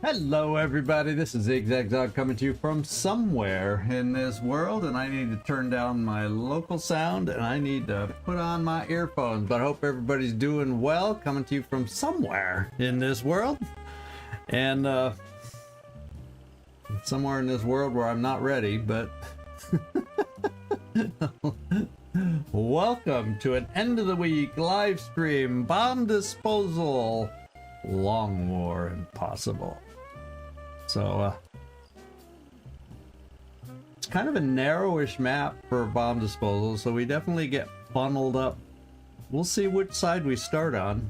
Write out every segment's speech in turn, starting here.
Hello everybody, this is 𝐜𝐴 coming to you from somewhere in this world, and I need to turn down my local sound and I need to put on my earphones, but I hope everybody's doing well, coming to you from somewhere in this world, and somewhere in this world where I'm not ready, but welcome to an end of the week live stream, bomb disposal, long war impossible. So it's kind of a narrowish map for bomb disposal, so we definitely get funneled up. We'll see which side we start on.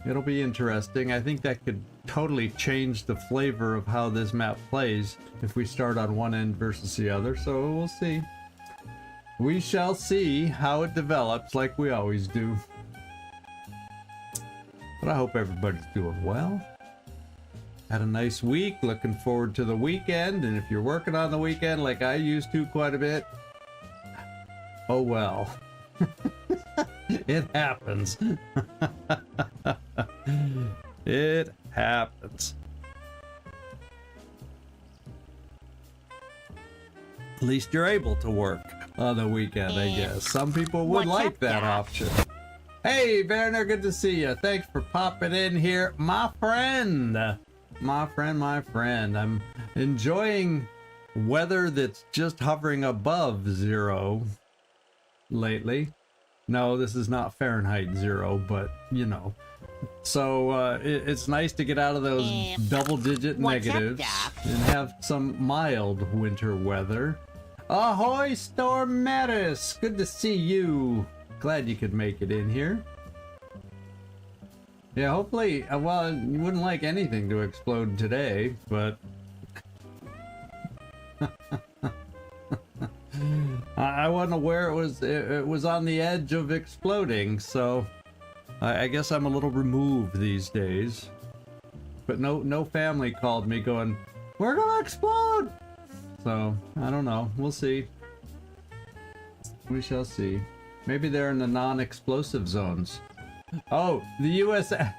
It'll be interesting. I think that could totally change the flavor of how this map plays if we start on one end versus the other, so we'll see. We shall see how it develops, like we always do. But I hope everybody's doing well. Had a nice week, looking forward to the weekend, and if you're working on the weekend like I used to quite a bit, oh well. It happens. It happens. At least you're able to work on the weekend, I guess. Some people would like that option. Hey, Werner, good to see you. Thanks for popping in here, my friend. My friend. I'm enjoying weather that's just hovering above 0 lately. No, this is not Fahrenheit 0, but you know. So it's nice to get out of those double-digit negatives and have some mild winter weather. Ahoy, Storm Mattis! Good to see you. Glad you could make it in here. Yeah, hopefully, well, you wouldn't like anything to explode today, but I wasn't aware it was on the edge of exploding, so I guess I'm a little removed these days. But no family called me going, "We're gonna explode!" So I don't know. We'll see. We shall see. Maybe they're in the non-explosive zones. Oh, the USA.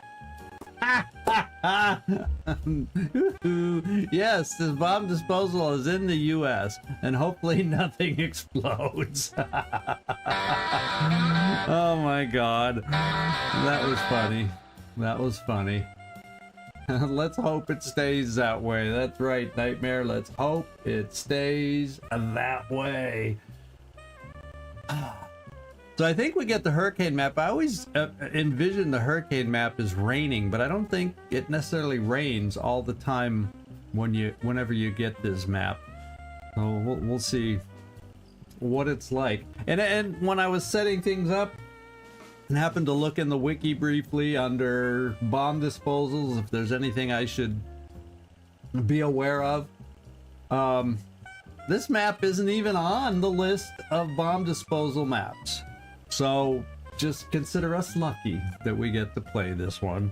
Yes, the bomb disposal is in the US, and hopefully nothing explodes. Oh my god. That was funny. That was funny. Let's hope it stays that way. That's right, Nightmare. Let's hope it stays that way. So I think we get the hurricane map. I always envision the hurricane map as raining, but I don't think it necessarily rains all the time whenever you get this map. So we'll see what it's like. And when I was setting things up and happened to look in the wiki briefly under bomb disposals, if there's anything I should be aware of, this map isn't even on the list of bomb disposal maps. So just consider us lucky that we get to play this one.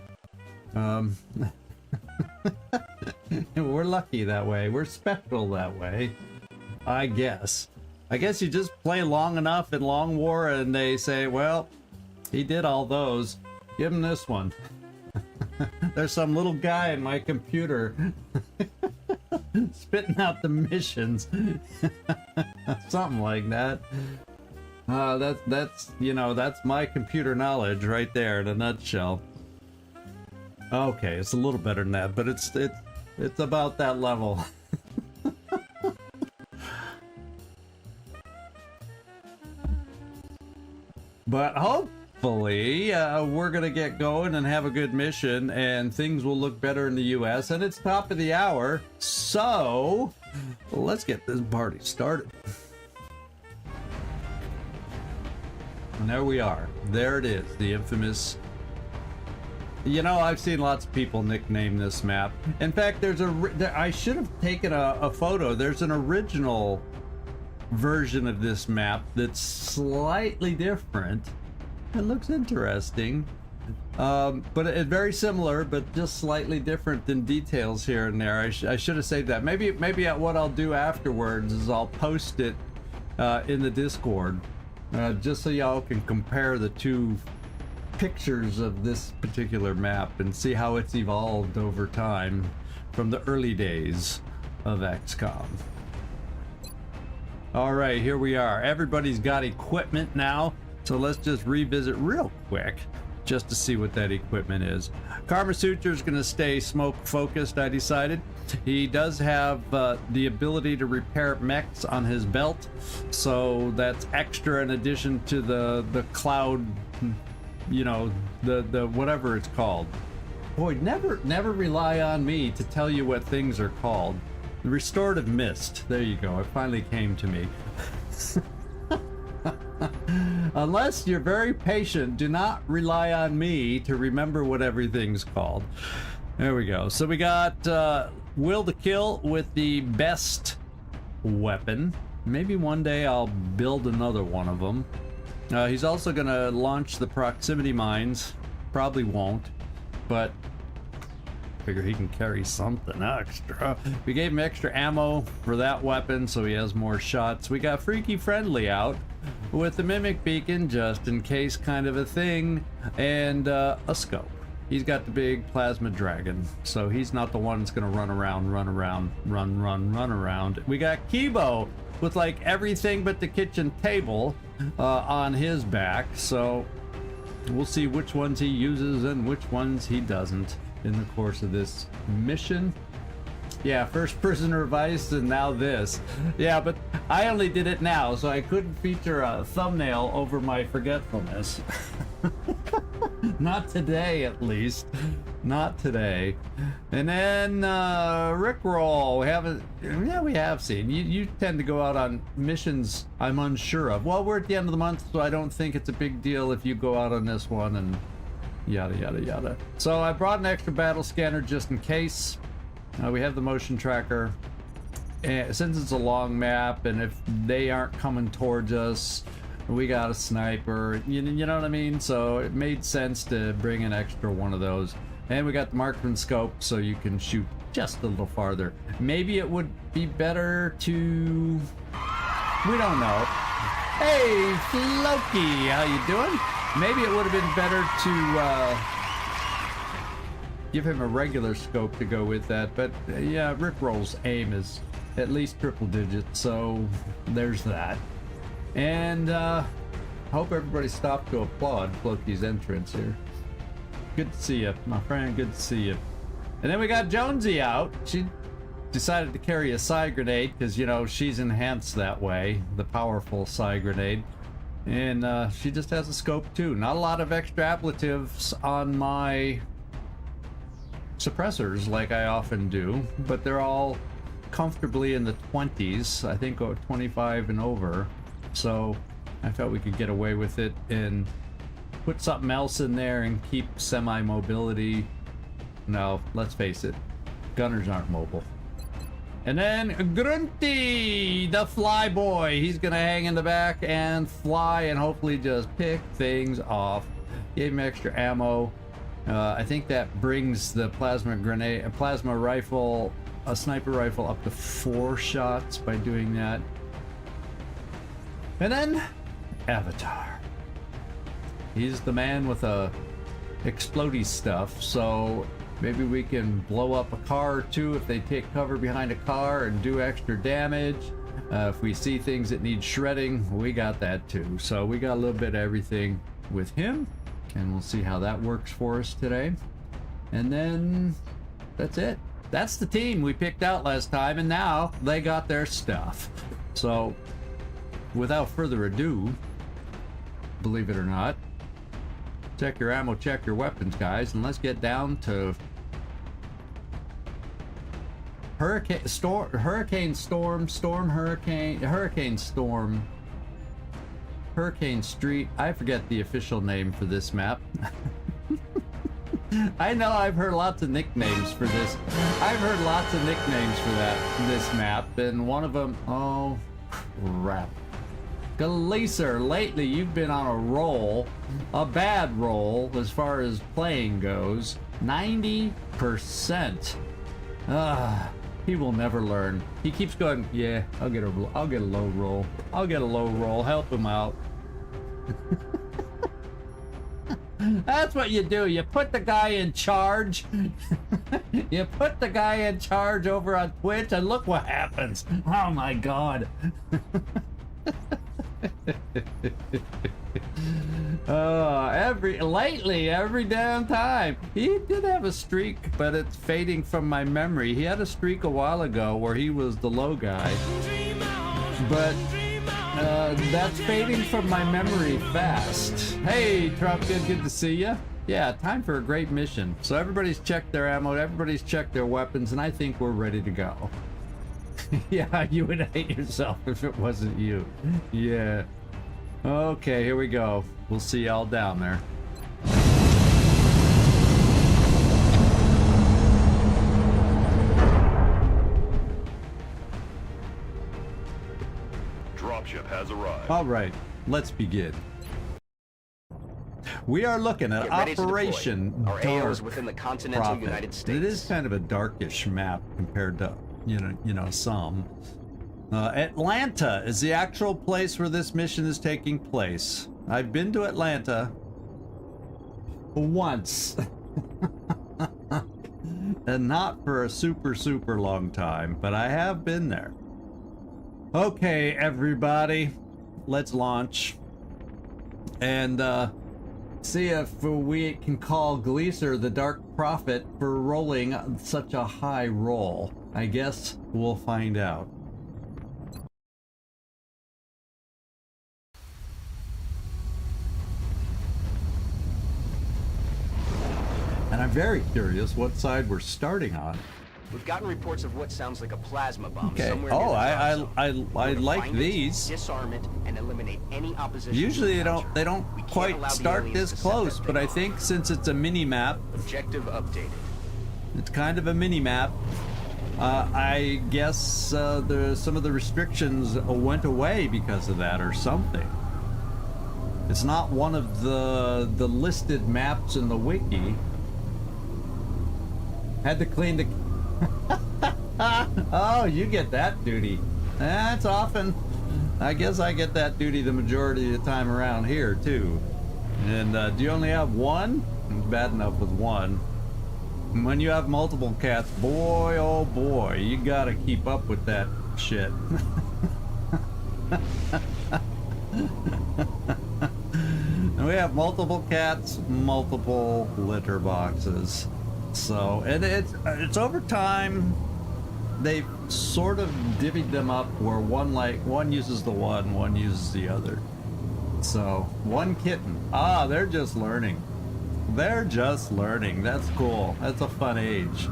We're lucky that way. We're special that way, I guess. I guess you just play long enough in Long War and they say, well, he did all those. Give him this one. There's some little guy in my computer spitting out the missions. Something like that. That's you know, that's my computer knowledge right there in a nutshell. Okay, it's a little better than that, but it's about that level. But hopefully we're gonna get going and have a good mission, and things will look better in the US, and it's top of the hour, so let's get this party started. And there we are. There it is, the infamous. You know, I've seen lots of people nickname this map. In fact, I should have taken a photo. There's an original version of this map that's slightly different. It looks interesting. But it's very similar, but just slightly different in details here and there. I should have saved that. Maybe what I'll do afterwards is I'll post it in the Discord. Just so y'all can compare the two pictures of this particular map and see how it's evolved over time. from the early days of XCom. All right, here we are. Everybody's got equipment now, so let's just revisit real quick just to see what that equipment is. Karma Suture's gonna stay smoke focused, I decided. He does have the ability to repair mechs on his belt, so that's extra in addition to the cloud, you know, the whatever it's called. Boy, never rely on me to tell you what things are called. The restorative mist. There you go. It finally came to me. Unless you're very patient, do not rely on me to remember what everything's called. There we go. So we got Will to Kill with the best weapon. Maybe one day I'll build another one of them. He's also going to launch the proximity mines. Probably won't, but figure he can carry something extra. We gave him extra ammo for that weapon, so he has more shots. We got Freaky Friendly out with the Mimic Beacon, just in case kind of a thing, and a scope. He's got the big plasma dragon, so he's not the one that's gonna run around. We got Kibo with like everything but the kitchen table on his back, so we'll see which ones he uses and which ones he doesn't in the course of this mission. Yeah, first prisoner vice and now this. Yeah, but I only did it now, so I couldn't feature a thumbnail over my forgetfulness. Not today, at least. Not today. And then Rickroll. We have seen. You tend to go out on missions I'm unsure of. Well, we're at the end of the month, so I don't think it's a big deal if you go out on this one and yada yada yada. So I brought an extra battle scanner just in case. We have the motion tracker, and since it's a long map and if they aren't coming towards us, we got a sniper, you know what I mean? So it made sense to bring an extra one of those. And we got the marksman scope, so you can shoot just a little farther. Maybe it would be better to, we don't know. Hey Floki, how you doing? Maybe it would have been better to give him a regular scope to go with that, but yeah, Rickroll's aim is at least triple digits, so there's that. And hope everybody stopped to applaud Floki's entrance here. Good to see you, my friend, good to see you. And then we got Jonesy out. She decided to carry a psi grenade because, you know, she's enhanced that way, the powerful psi grenade. And she just has a scope too. Not a lot of extra ablatives on my suppressors like I often do, but they're all comfortably in the 20s, I think 25 and over. So I felt we could get away with it and put something else in there and keep semi-mobility. No, let's face it, gunners aren't mobile. And then Grunty, the fly boy, he's gonna hang in the back and fly and hopefully just pick things off. Gave him extra ammo. I think that brings the plasma rifle, a sniper rifle, up to 4 shots by doing that. And then Avatar. He's the man with a explodey stuff, so maybe we can blow up a car or two if they take cover behind a car and do extra damage. If we see things that need shredding, we got that too. So we got a little bit of everything with him, and we'll see how that works for us today. And then that's it. That's the team we picked out last time, and now they got their stuff. So without further ado, believe it or not, check your ammo, check your weapons, guys, and let's get down to Hurricane Street. I forget the official name for this map. I know I've heard lots of nicknames for this. I've heard lots of nicknames for this map, and one of them, oh crap. Glacier, lately you've been on a roll, a bad roll as far as playing goes. 90%. He will never learn. He keeps going, yeah, I'll get a low roll. I'll get a low roll. Help him out. That's what you do. You put the guy in charge. You put the guy in charge over on Twitch and look what happens. Oh my god. Every damn time. He did have a streak, but it's fading from my memory. He had a streak a while ago where he was the low guy, but that's fading from my memory fast. Hey, Trump, good to see ya. Yeah, time for a great mission. So everybody's checked their ammo, everybody's checked their weapons, and I think we're ready to go. Yeah, you would hate yourself if it wasn't you. Yeah. Okay, here we go. We'll see y'all down there. Dropship has arrived. All right, let's begin. We are looking at Operation Our AO is Dark within the continental Prophet. United States. It is kind of a darkish map compared to, you know, some. Atlanta is the actual place where this mission is taking place. I've been to Atlanta once. And not for a super long time, but I have been there. Okay, everybody, let's launch and see if we can call 𝐜𝐴 the Dark Prophet for rolling such a high roll. I guess we'll find out. And I'm very curious what side we're starting on. We've gotten reports of what sounds like a plasma bomb Okay. somewhere Oh, near the I drop zone. like Find it, these. disarm it, and eliminate any opposition. Usually we they encounter. don't We can't quite allow the start aliens this to set close, that but thing I off. think since it's a mini map, Objective updated. it's kind of a mini map. I guess some of the restrictions went away because of that or something. It's not one of the listed maps in the wiki. Had to clean the... Oh, you get that duty. That's often... I guess I get that duty the majority of the time around here, too. And do you only have one? It's bad enough with one. When you have multiple cats, boy, oh boy, you gotta keep up with that shit. And we have multiple cats, multiple litter boxes. So, and it's over time, they've sort of divvied them up where one uses the one uses the other. So, one kitten. Ah, they're just learning. They're just learning. That's cool. That's a fun age.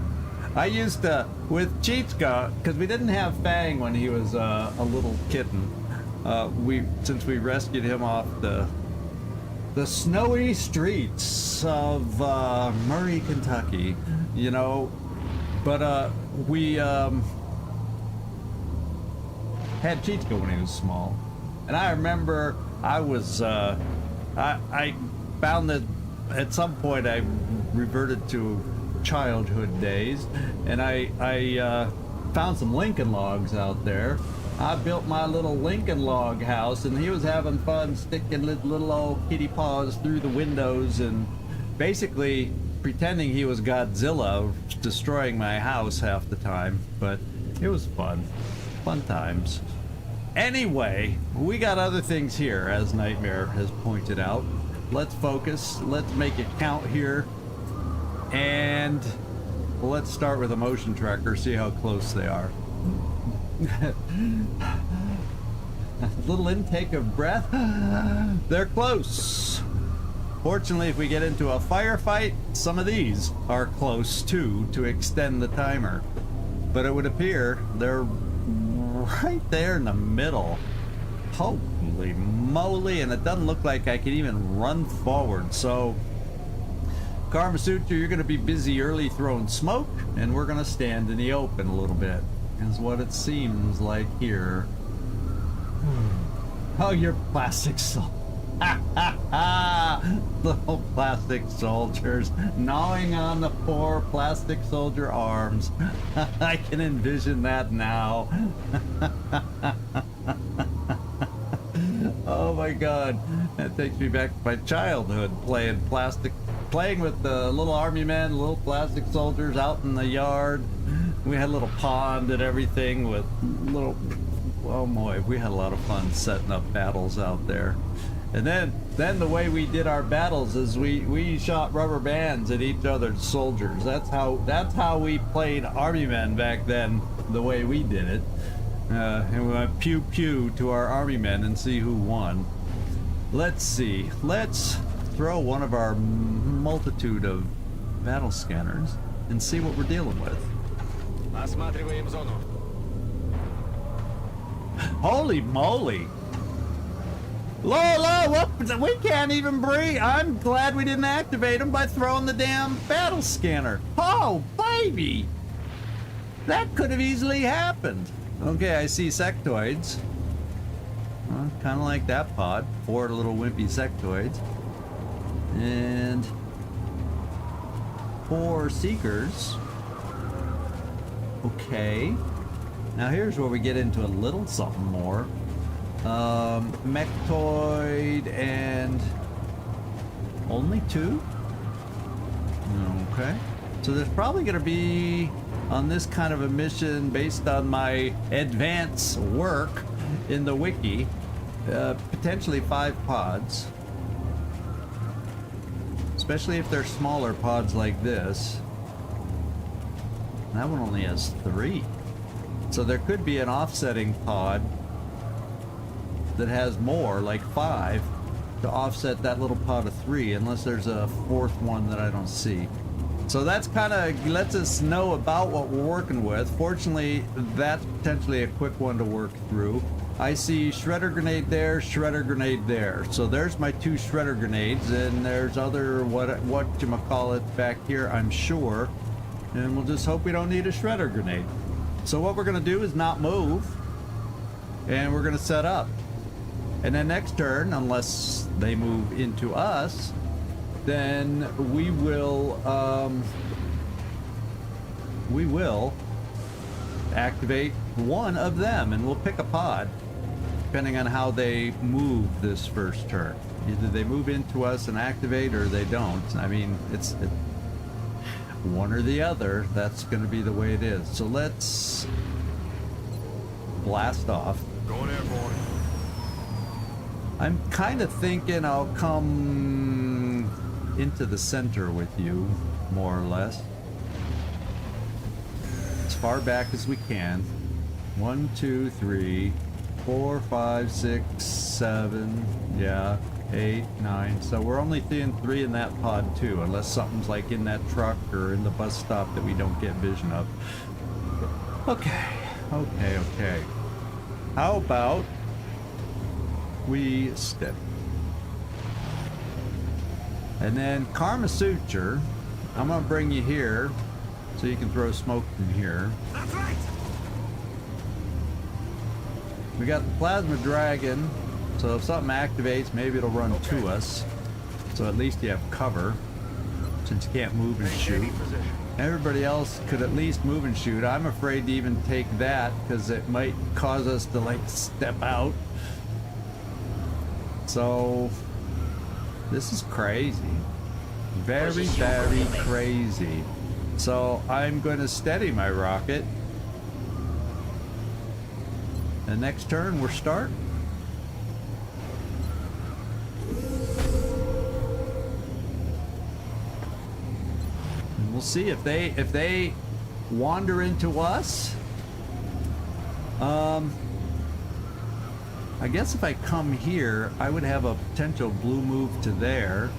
I used to, with 𝐜𝐡𝐤𝐬, because we didn't have Fang when he was a little kitten. Since we rescued him off the snowy streets of Murray, Kentucky, you know, but we had 𝐜𝐡𝐤𝐬 when he was small, and I remember I was I found that at some point I reverted to childhood days, and I found some Lincoln logs out there. I built my little Lincoln log house, and he was having fun sticking little old kitty paws through the windows and basically pretending he was Godzilla, destroying my house half the time. But it was fun. Fun times. Anyway, we got other things here, as Nightmare has pointed out. Let's focus. Let's make it count here. And let's start with a motion tracker, see how close they are. A little intake of breath. They're close. Fortunately, if we get into a firefight, some of these are close too to extend the timer. But it would appear they're right there in the middle. Holy moly, and it doesn't look like I can even run forward. So, 𝐼𝐸, you're going to be busy early throwing smoke, and we're going to stand in the open a little bit. Is what it seems like here. Oh, you're plastic soldiers. Little plastic soldiers gnawing on the poor plastic soldier arms. I can envision that now. Oh my god, that takes me back to my childhood playing plastic playing with the little army men, little plastic soldiers out in the yard. We had a little pond and everything with little, oh boy, we had a lot of fun setting up battles out there. And then the way we did our battles is we shot rubber bands at each other's soldiers. That's how we played army men back then, the way we did it. And we went pew pew to our army men and see who won. Let's see. Let's throw one of our multitude of battle scanners and see what we're dealing with. Holy moly! Lola, what? We can't even breathe. I'm glad we didn't activate them by throwing the damn battle scanner. Oh, baby! That could have easily happened. Okay, I see sectoids. Kind of like that pod. 4 little wimpy sectoids. And 4 seekers. Okay. Now here's where we get into a little something more. Mechtoid and only 2? Okay. So there's probably going to be, on this kind of a mission, based on my advanced work in the wiki, potentially 5 pods. Especially if they're smaller pods like this. That one only has 3. So there could be an offsetting pod that has more, like 5, to offset that little pod of 3, unless there's a 4th one that I don't see. So that's kind of lets us know about what we're working with. Fortunately, that's potentially a quick one to work through. I see shredder grenade there, shredder grenade there. So there's my 2 shredder grenades, and there's other whatchamacallit back here, I'm sure. And we'll just hope we don't need a shredder grenade. So what we're gonna do is not move, and we're gonna set up. And then next turn, unless they move into us, then we will activate one of them, and we'll pick a pod, depending on how they move this first turn. Either they move into us and activate, or they don't. I mean, it's one or the other. That's going to be the way it is. So let's blast off. Going airborne. I'm kind of thinking I'll come into the center with you, more or less. As far back as we can. 1, 2, 3, 4, 5, 6, 7, yeah, 8, 9. So we're only seeing 3 in that pod too, unless something's like in that truck or in the bus stop that we don't get vision of. Okay. How about we steady? And then 𝐜𝐡𝐢𝐬𝐬, I'm gonna bring you here so you can throw smoke in here. That's right. We got the plasma dragon, so if something activates, maybe it'll run to us. So at least you have cover, since you can't move and shoot. Everybody else could at least move and shoot. I'm afraid to even take that because it might cause us to like step out. So this is crazy. Very, very crazy. So I'm going to steady my rocket. And next turn we're starting. And we'll see if they wander into us. I guess if I come here, I would have a potential blue move to there.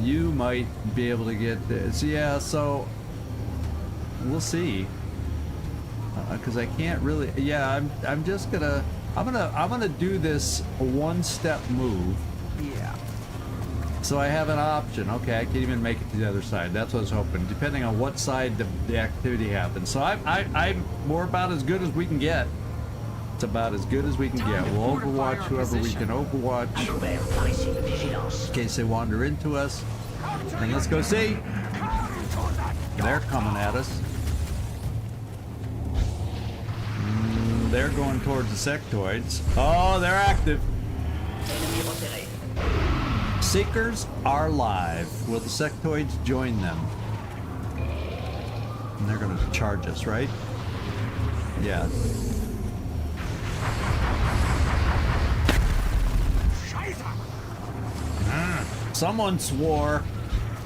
You might be able to get this. Yeah, so we'll see. Because I can't really. Yeah, I'm just gonna. I'm gonna do this one-step move. Yeah. So I have an option. Okay, I can even make it to the other side. That's what I was hoping, depending on what side the activity happens. So we're about as good as we can get. It's about as good as we can get. We'll overwatch whoever we can overwatch in case they wander into us. And let's go see. They're coming at us. They're going towards the sectoids. Oh, they're active. Seekers are live. Will the sectoids join them? And they're gonna charge us, right? Yeah. Someone swore.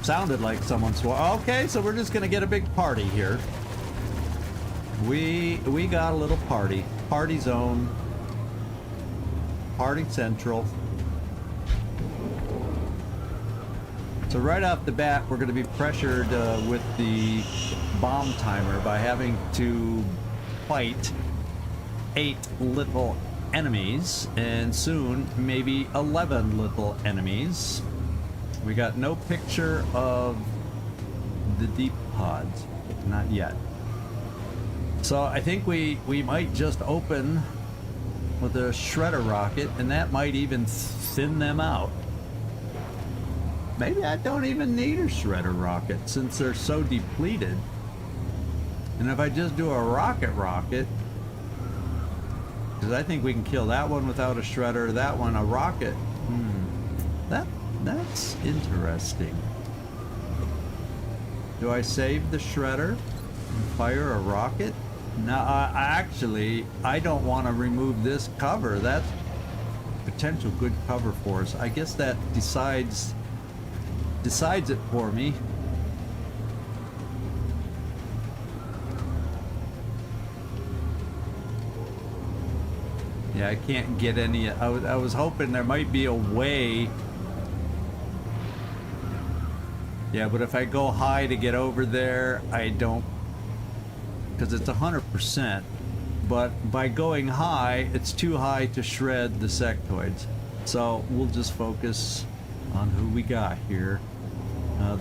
Sounded like someone swore. Okay, so we're just gonna get a big party here. We got a little party. Party zone. Party central. So right off the bat, we're going to be pressured with the bomb timer by having to fight 8 little enemies, and soon maybe 11 little enemies. We got no picture of the deep pods, not yet. So I think we might just open with a shredder rocket, and that might even thin them out. Maybe I don't even need a shredder rocket since they're so depleted. And if I just do a rocket, because I think we can kill that one without a shredder, that one a rocket. That's interesting. Do I save the shredder and fire a rocket? Now, actually, I don't want to remove this cover. That's potential good cover for us. I guess that decides it for me. Yeah, I can't get any. I was hoping there might be a way. Yeah, but if I go high to get over there, I don't, because it's 100%. But by going high, it's too high to shred the sectoids. So we'll just focus on who we got here.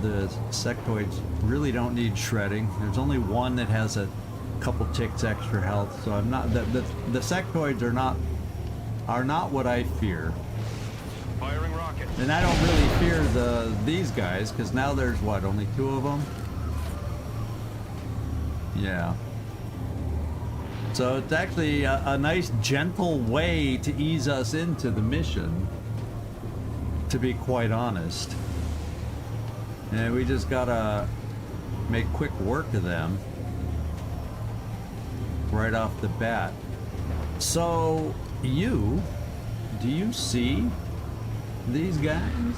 The sectoids really don't need shredding. There's only one that has a couple ticks extra health, so I'm not. The sectoids are not what I fear. Firing rocket. And I don't really fear these guys, because now there's what, only 2 of them? Yeah. So it's actually a nice gentle way to ease us into the mission, to be quite honest. And we just gotta make quick work of them right off the bat. So do you see these guys?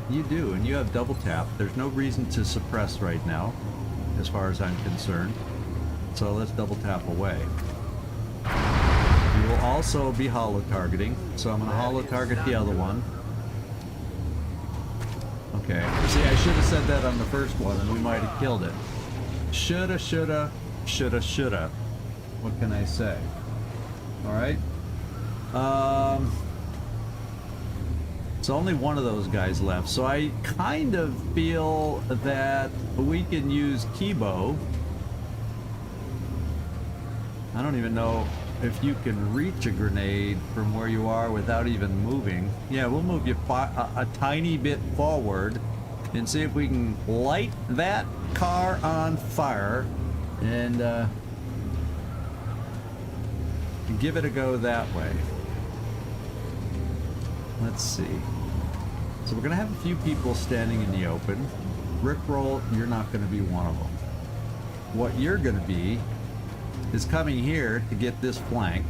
You do, and you have double tap. There's no reason to suppress right now, as far as I'm concerned. So let's double tap away. You will also be holo targeting, so I'm gonna holo target the other one. Okay, see, I should have said that on the first one and we might have killed it. Shoulda. What can I say? Alright. It's only one of those guys left, so I kind of feel that we can use 𝐜𝐞𝐫. I don't even know if you can reach a grenade from where you are without even moving. Yeah, we'll move you a tiny bit forward and see if we can light that car on fire and give it a go that way. Let's see. So we're gonna have a few people standing in the open. Rickroll, you're not gonna be one of them. What you're gonna be is coming here to get this flank.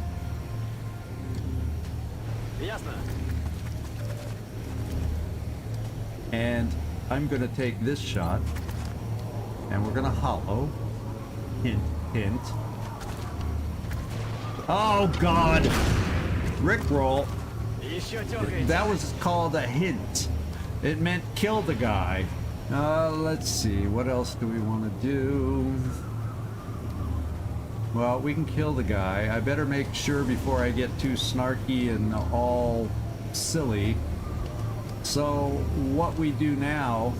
And I'm gonna take this shot, and we're gonna hollow. Hint, hint. Oh God! Rickroll. That was called a hint. It meant kill the guy. Let's see, what else do we want to do? Well, we can kill the guy. I better make sure before I get too snarky and all silly. So what we do now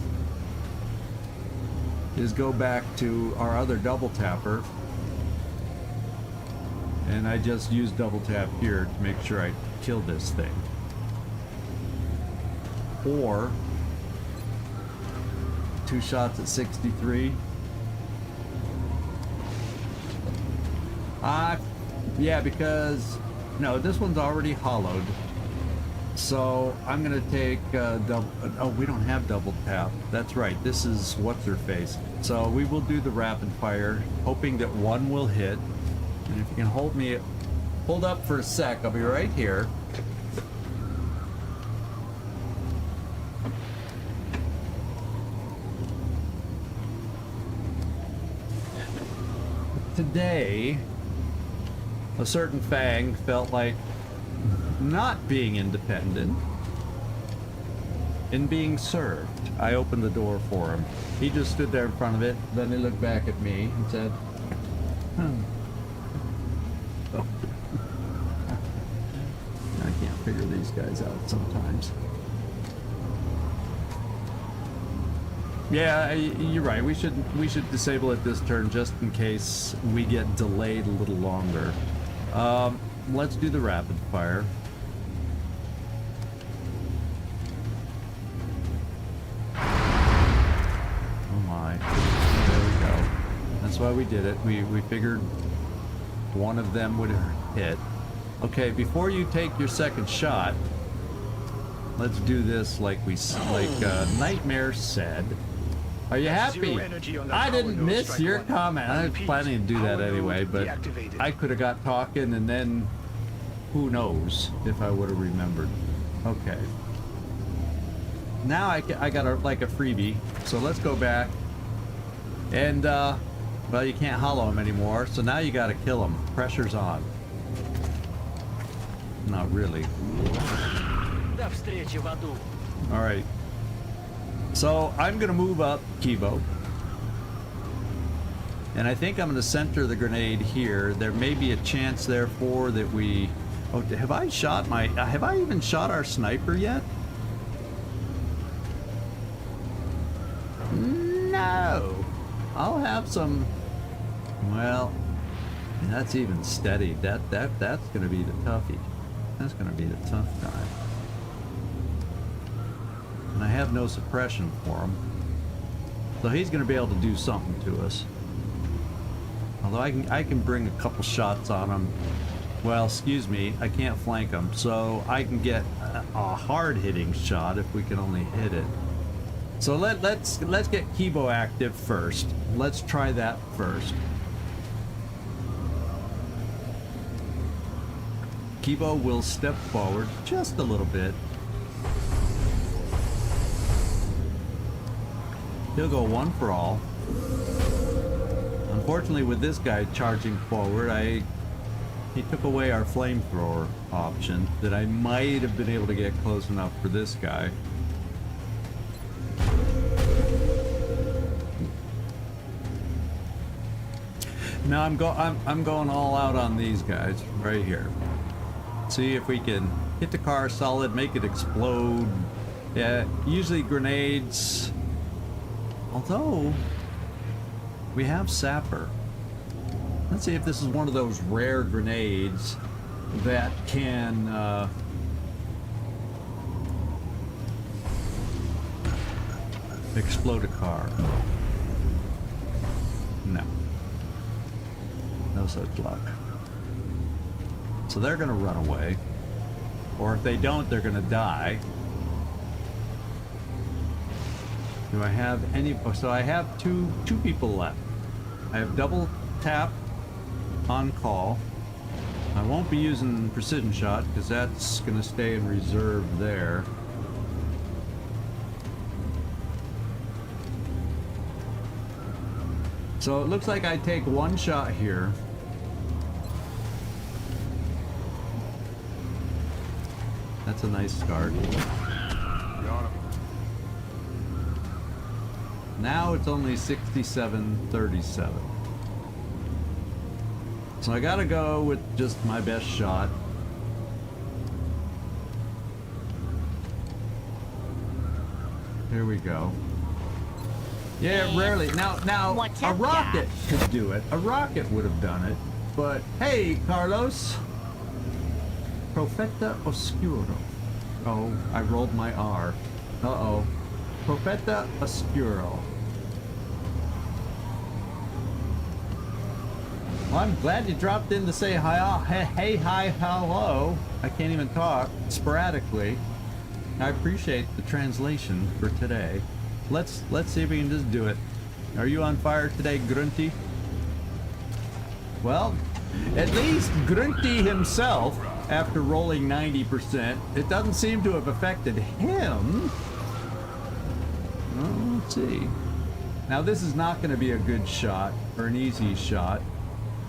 is go back to our other double tapper. And I just use double tap here to make sure I kill this thing. Or 2 shots at 63. Yeah, because no, this one's already hollowed. So I'm gonna take double. Oh, we don't have double tap. That's right. This is what's her face. So we will do the rapid fire, hoping that one will hit. And if you can hold up for a sec, I'll be right here. Today, a certain Fang felt like not being independent and being served. I opened the door for him. He just stood there in front of it, then he looked back at me and said, Oh. I can't figure these guys out sometimes. Yeah, you're right. We should disable it this turn just in case we get delayed a little longer. Let's do the rapid fire. Oh my. There we go. That's why we did it. We figured one of them would hit. Okay, before you take your second shot, let's do this like Nightmare said. Are you happy? I didn't miss your comment. I was planning to do that anyway, but I could have got talking and then who knows if I would have remembered. Okay. Now I got like a freebie, so let's go back. And, well, you can't hollow him anymore, so now you gotta kill him. Pressure's on. Not really. Alright. So I'm gonna move up Kivo. And I think I'm gonna center the grenade here. There may be a chance therefore that we... Oh, have I even shot our sniper yet? No! I'll have some... Well, that's even steady. That's gonna be the toughie. That's gonna be the tough time. And I have no suppression for him. So he's gonna be able to do something to us. Although I can bring a couple shots on him. Well, excuse me, I can't flank him, so I can get a hard-hitting shot if we can only hit it. So let's get Kibo active first. Let's try that first. Kibo will step forward just a little bit. He'll go one for all. Unfortunately, with this guy charging forward, he took away our flamethrower option that I might have been able to get close enough for this guy. Now I'm going all out on these guys right here. See if we can hit the car solid, make it explode. Yeah, usually grenades. Although we have Sapper. Let's see if this is one of those rare grenades that can explode a car. No. No such luck. So they're gonna run away. Or if they don't, they're gonna die. Do I have any? Oh, so I have two people left. I have double tap on call. I won't be using precision shot because that's gonna stay in reserve there. So it looks like I take one shot here. That's a nice start. Now it's only 67-37. So I gotta go with just my best shot. Here we go. Yeah, rarely. Now a rocket could do it. A rocket would have done it. But hey, Carlos. Profeta Oscuro. Oh, I rolled my R. Uh-oh. Profeta Oscuro. Well, I'm glad you dropped in to say hi, hey, hi, hello. I can't even talk sporadically. I appreciate the translation for today. Let's see if we can just do it. Are you on fire today, Grunty? Well, at least Grunty himself, after rolling 90%, it doesn't seem to have affected him. Well, let's see. Now this is not going to be a good shot or an easy shot.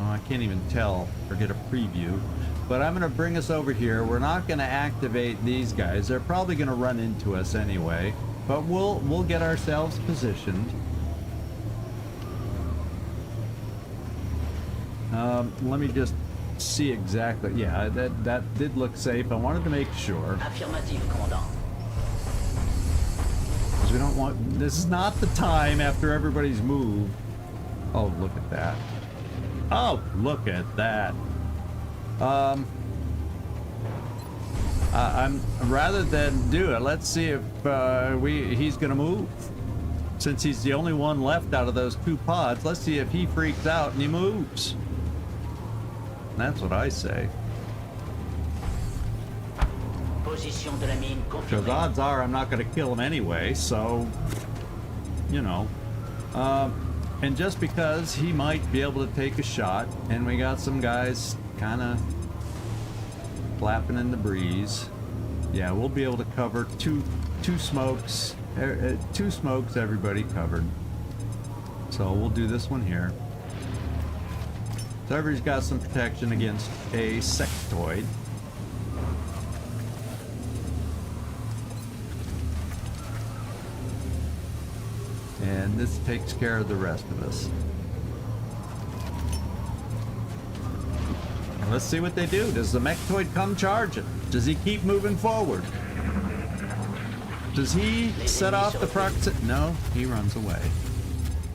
Oh, I can't even tell or get a preview. But I'm going to bring us over here. We're not going to activate these guys. They're probably going to run into us anyway. But we'll get ourselves positioned. Let me just see exactly. Yeah, that did look safe. I wanted to make sure. Affirmative, Commandant. Because we don't want... This is not the time after everybody's moved. Oh, look at that. Oh, look at that. I'm rather than do it, let's see if he's gonna move. Since he's the only one left out of those two pods, let's see if he freaks out and he moves. That's what I say. Position de la mine Because confirmée. odds are I'm not gonna kill him anyway, so you know. And just because he might be able to take a shot, and we got some guys kind of flapping in the breeze. Yeah, we'll be able to cover two smokes. Two smokes, everybody covered. So we'll do this one here. So everybody's got some protection against a sectoid. And this takes care of the rest of us. And let's see what they do. Does the Mechtoid come charging? Does he keep moving forward? Does he set off the proximity? No, he runs away.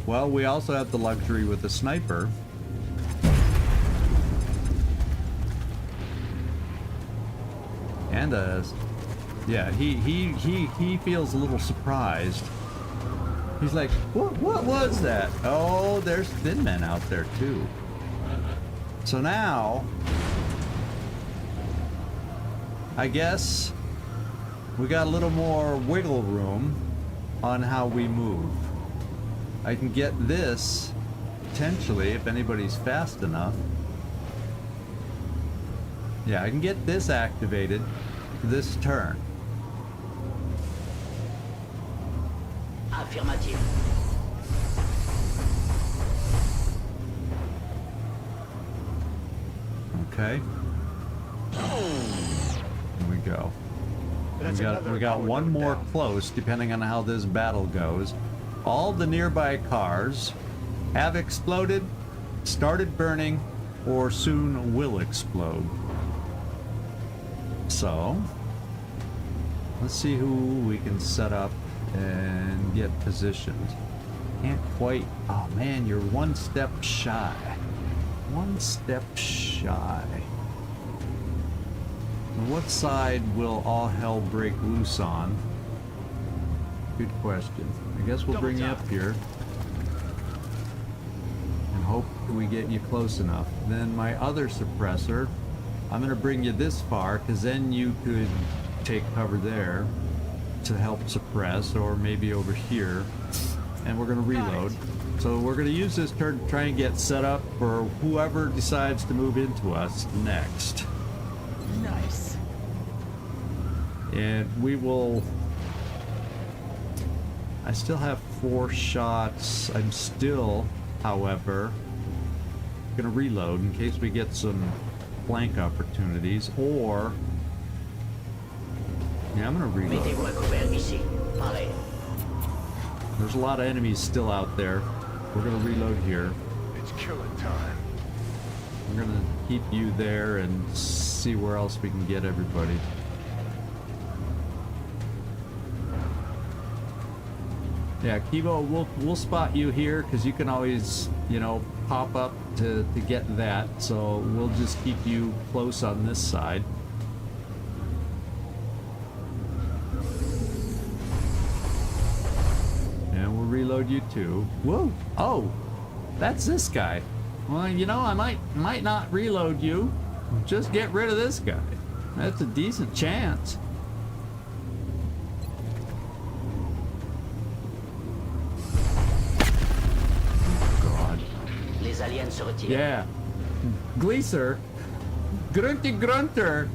Well, we also have the luxury with the sniper. And yeah, he feels a little surprised. He's like, what was that? Oh, there's thin men out there too. So now, I guess we got a little more wiggle room on how we move. I can get this, potentially, if anybody's fast enough. Yeah, I can get this activated this turn. Affirmative. Okay. Here we go. We got one more close, depending on how this battle goes. All the nearby cars have exploded, started burning, or soon will explode. So, let's see who we can set up and get positioned. Can't quite... Oh man, you're one step shy. One step shy. What side will all hell break loose on? Good question. I guess we'll bring you up here and hope we get you close enough. Then my other suppressor, I'm going to bring you this far because then you could take cover there to help suppress, or maybe over here, and we're going to reload. So we're going to use this turn to try and get set up for whoever decides to move into us next. Nice. And we will... I still have 4 shots. I'm still, however, going to reload in case we get some flank opportunities, or... Yeah, I'm going to reload. Mettez-vous à couvert ici. Pareil. There's a lot of enemies still out there. We're going to reload here. It's killing time. We're going to keep you there and see where else we can get everybody. Yeah, Kibo, we'll spot you here because you can always, you know, pop up to get that. So we'll just keep you close on this side. And we'll reload you too. Whoa! Oh, that's this guy. Well, you know, I might not reload you. Just get rid of this guy. That's a decent chance. aliens se retirent. Yeah. Gleaser, Grunter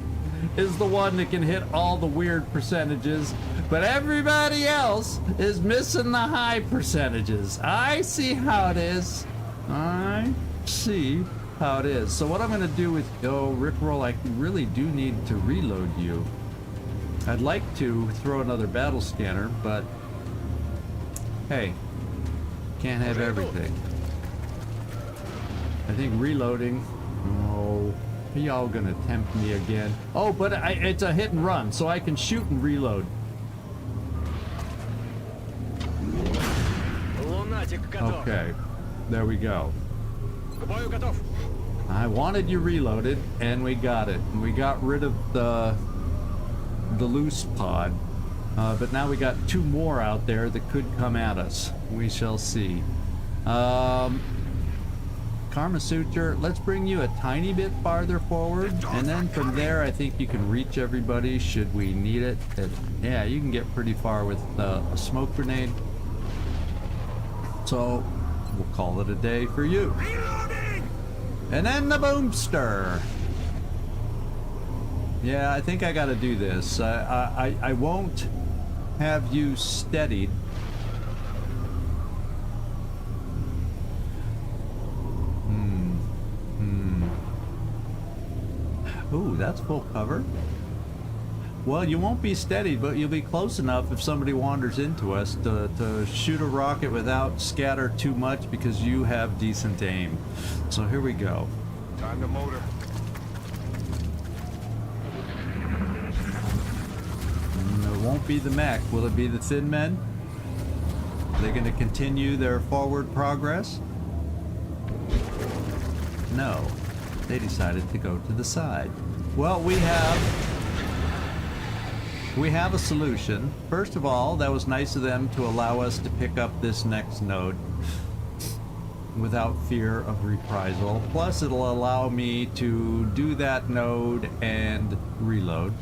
is the one that can hit all the weird percentages, but everybody else is missing the high percentages. I see how it is. I see how it is. So what I'm gonna do with Rickroll, I really do need to reload you. I'd like to throw another battle scanner, but hey, can't have everything. I think reloading. Oh, are y'all gonna tempt me again? Oh, but it's a hit and run, so I can shoot and reload. Okay, there we go. I wanted you reloaded, and we got it. We got rid of the loose pod, but now we got 2 more out there that could come at us. We shall see. Karma Suture, let's bring you a tiny bit farther forward, and then from there I think you can reach everybody should we need it. Yeah, you can get pretty far with a smoke grenade. So we'll call it a day for you. And then the boomster. Yeah, I think I gotta do this. I won't have you steadied. Ooh, that's full cover. Well, you won't be steadied, but you'll be close enough if somebody wanders into us to shoot a rocket without scatter too much because you have decent aim. So here we go. Time to motor. It won't be the mech. Will it be the thin men? Are they going to continue their forward progress? No. They decided to go to the side. Well, we have a solution. First of all, that was nice of them to allow us to pick up this next node without fear of reprisal. Plus, it'll allow me to do that node and reload.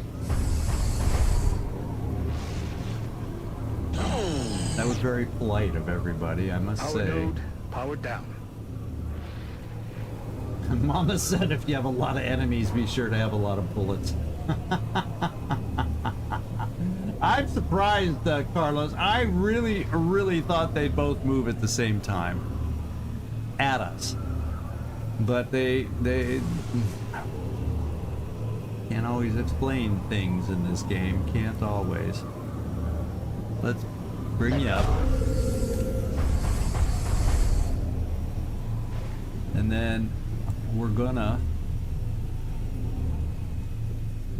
That was very polite of everybody, I must say. Node powered down. Mama said if you have a lot of enemies, be sure to have a lot of bullets. I'm surprised, Carlos. I really thought they'd both move at the same time. At us. But they can't always explain things in this game. Can't always. Let's bring you up. And then we're gonna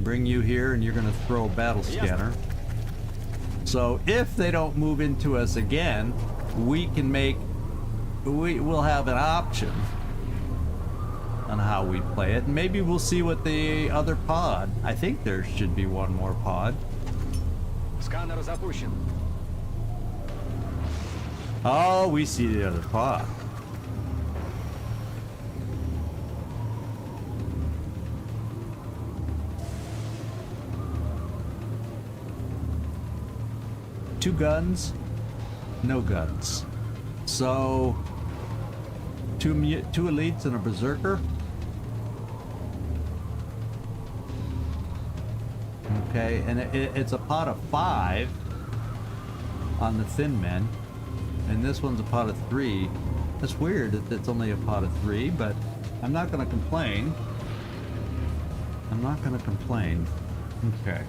bring you here and you're gonna throw a battle scanner. So if they don't move into us again, we'll have an option on how we play it. And maybe we'll see what the other pod, I think there should be one more pod. Scanner запущен. Oh, we see the other pod. Two guns, no guns. So, two elites and a berserker. Okay, and it's a pot of 5 on the thin men, and this one's a pot of 3. That's weird that it's only a pot of 3, but I'm not gonna complain. I'm not gonna complain. Okay.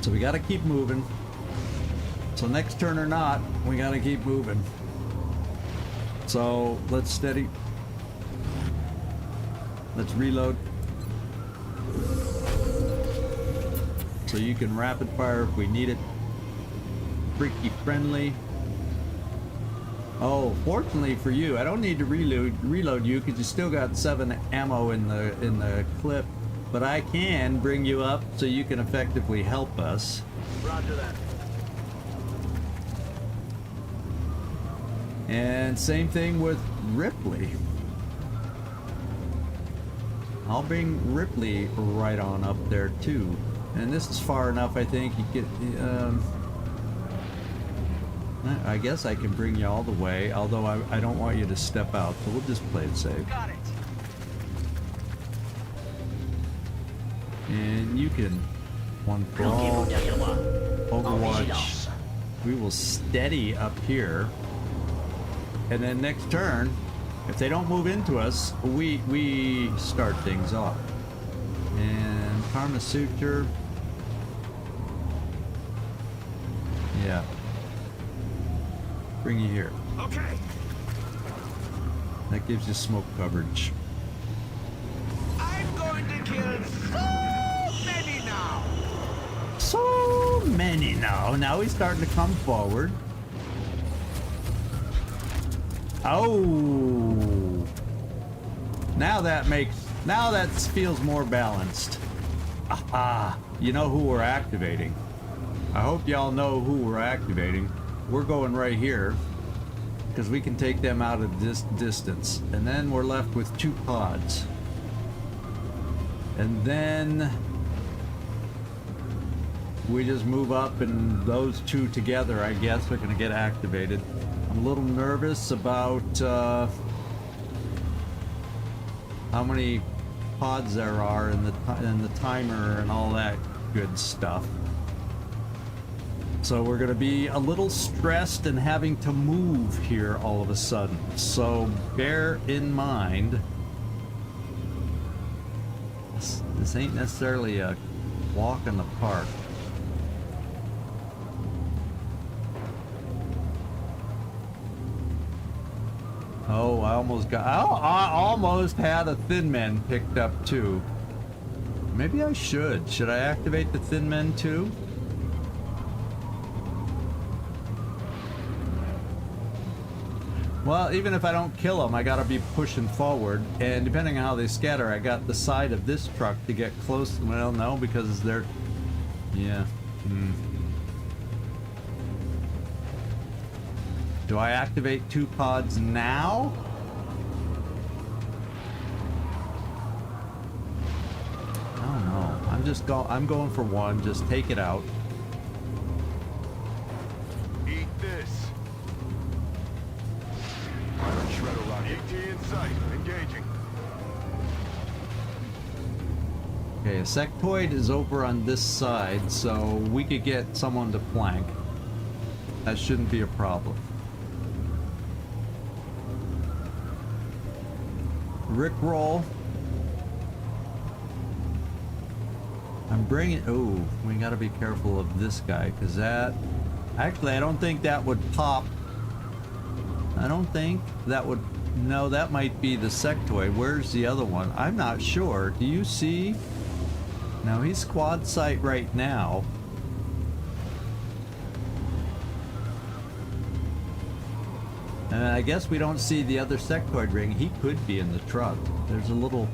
So we gotta keep moving. So next turn or not, we gotta keep moving. So let's steady. Let's reload. So you can rapid fire if we need it. Freaky friendly. Oh, fortunately for you, I don't need to reload you because you still got 7 ammo in the clip. But I can bring you up so you can effectively help us. Roger that. And same thing with Ripley. I'll bring Ripley right on up there too. And this is far enough, I think. You get, I guess I can bring you all the way, although I don't want you to step out, so we'll just play it safe. Got it. And you can, one for all, Planquez-vous derrière moi. En Overwatch. vigilance. We will steady up here, and then next turn, if they don't move into us, we start things off. And 𝐜𝐚𝐬𝐬𝐬. Yeah. Bring you here. Okay. That gives you smoke coverage. I'm going to kill so many now. So many now. Now he's starting to come forward. Oh. Now that feels more balanced. Aha. You know who we're activating. I hope y'all know who we're activating. We're going right here because we can take them out of this distance. And then we're left with 2 pods. And then we just move up, and those 2 together, I guess, are going to get activated. I'm a little nervous about how many pods there are in the timer and all that good stuff. So we're going to be a little stressed and having to move here all of a sudden. So bear in mind, this ain't necessarily a walk in the park. Oh, I almost had a thin men picked up too. Maybe I should. Should I activate the thin men too? Well, even if I don't kill them, I gotta be pushing forward, and depending on how they scatter, I got the side of this truck to get close. Well, no, because they're... Yeah. Do I activate 2 pods now? I don't know. I'm going for 1. Just take it out. Eat this. Iron Shredder rocket. ET in sight. Engaging. Okay, a sectoid is over on this side, so we could get someone to flank. That shouldn't be a problem. Rickroll. I'm bringing... Oh, we gotta be careful of this guy, because that... Actually, I don't think that would pop. I don't think that would... No, that might be the sectoid. Where's the other one? I'm not sure. Do you see? Now, he's squad sight right now. And I guess we don't see the other sectoid ring. He could be in the truck. There's a little...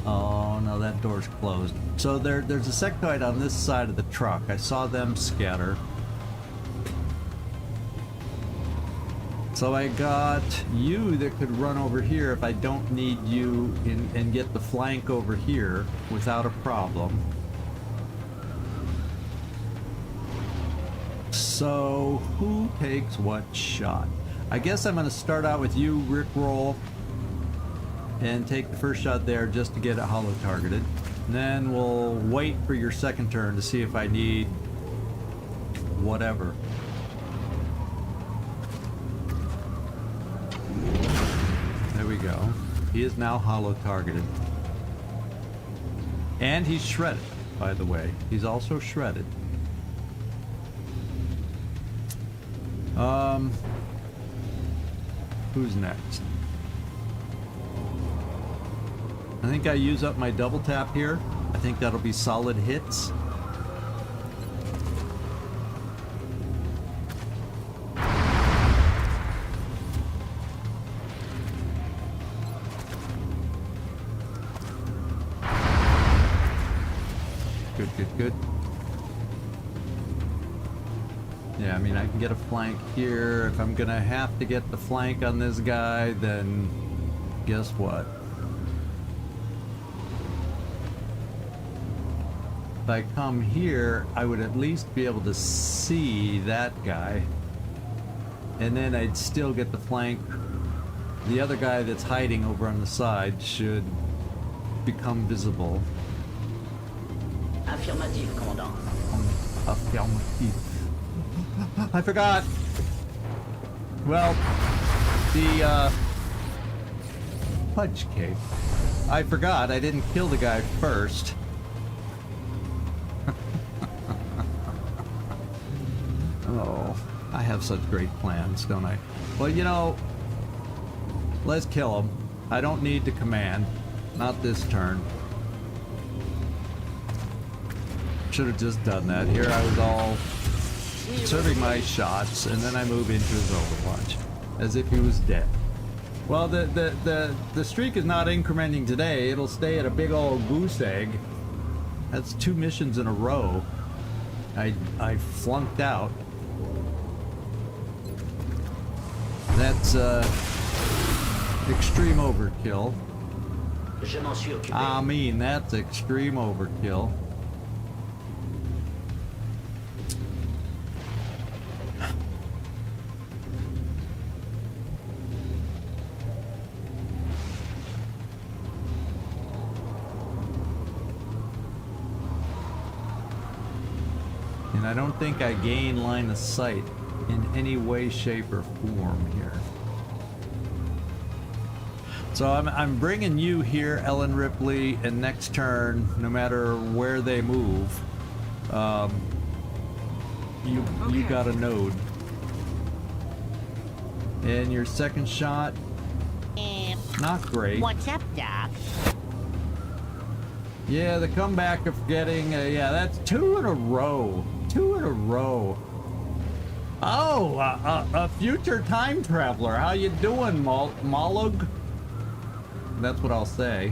Oh, no, that door's closed. So there's a sectoid on this side of the truck. I saw them scatter. So I got you that could run over here if I don't need you and get the flank over here without a problem. So who takes what shot? I guess I'm going to start out with you, Rickroll, and take the first shot there just to get it hollow targeted. And then we'll wait for your second turn to see if I need whatever. There we go. He is now hollow targeted. And he's shredded, by the way. He's also shredded. Who's next? I think I use up my double tap here. I think that'll be solid hits. Good. Yeah, I mean, I can get a flank here. If I'm gonna have to get the flank on this guy, then guess what? If I come here, I would at least be able to see that guy. and then I'd still get the flank. The other guy that's hiding over on the side should become visible. Affirmative, commandant. Affirmative. I forgot. Well, the fudge cake. I forgot. I didn't kill the guy first. Oh, I have such great plans, don't I? Well, you know, let's kill him. I don't need to command. Not this turn. Should have just done that. Here I was all serving my shots, and then I move into his Overwatch as if he was dead. Well, the streak is not incrementing today. It'll stay at a big old goose egg. That's 2 missions in a row. I flunked out. That's extreme overkill. Je m'en suis occupé. I mean, that's extreme overkill. And I don't think I gain line of sight in any way, shape, or form here. So I'm bringing you here, Ellen Ripley, and next turn, no matter where they move, you got a node. And your second shot, not great. What's up, Doc? Yeah, the comeback of getting, yeah, that's 2 in a row. 2 in a row. Oh, a future time traveler. How you doing, Molug? That's what I'll say.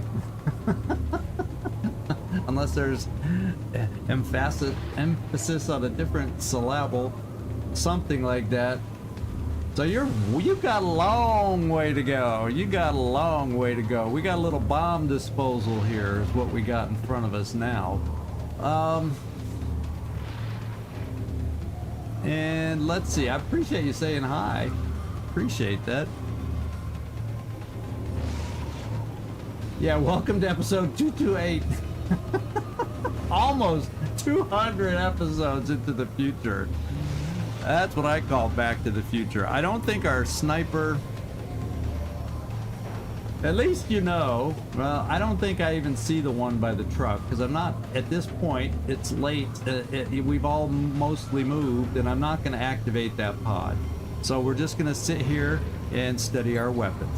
Unless there's emphasis on a different syllable, something like that. So you've got a long way to go. You got a long way to go. We got a little bomb disposal here is what we got in front of us now. And let's see. I appreciate you saying hi. Appreciate that. Yeah, welcome to episode 228. Almost 200 episodes into the future. That's what I call Back to the Future. I don't think our sniper... At least you know. Well, I don't think I even see the one by the truck, because I'm not... At this point, it's late. We've all mostly moved, and I'm not going to activate that pod. So we're just going to sit here and study our weapons.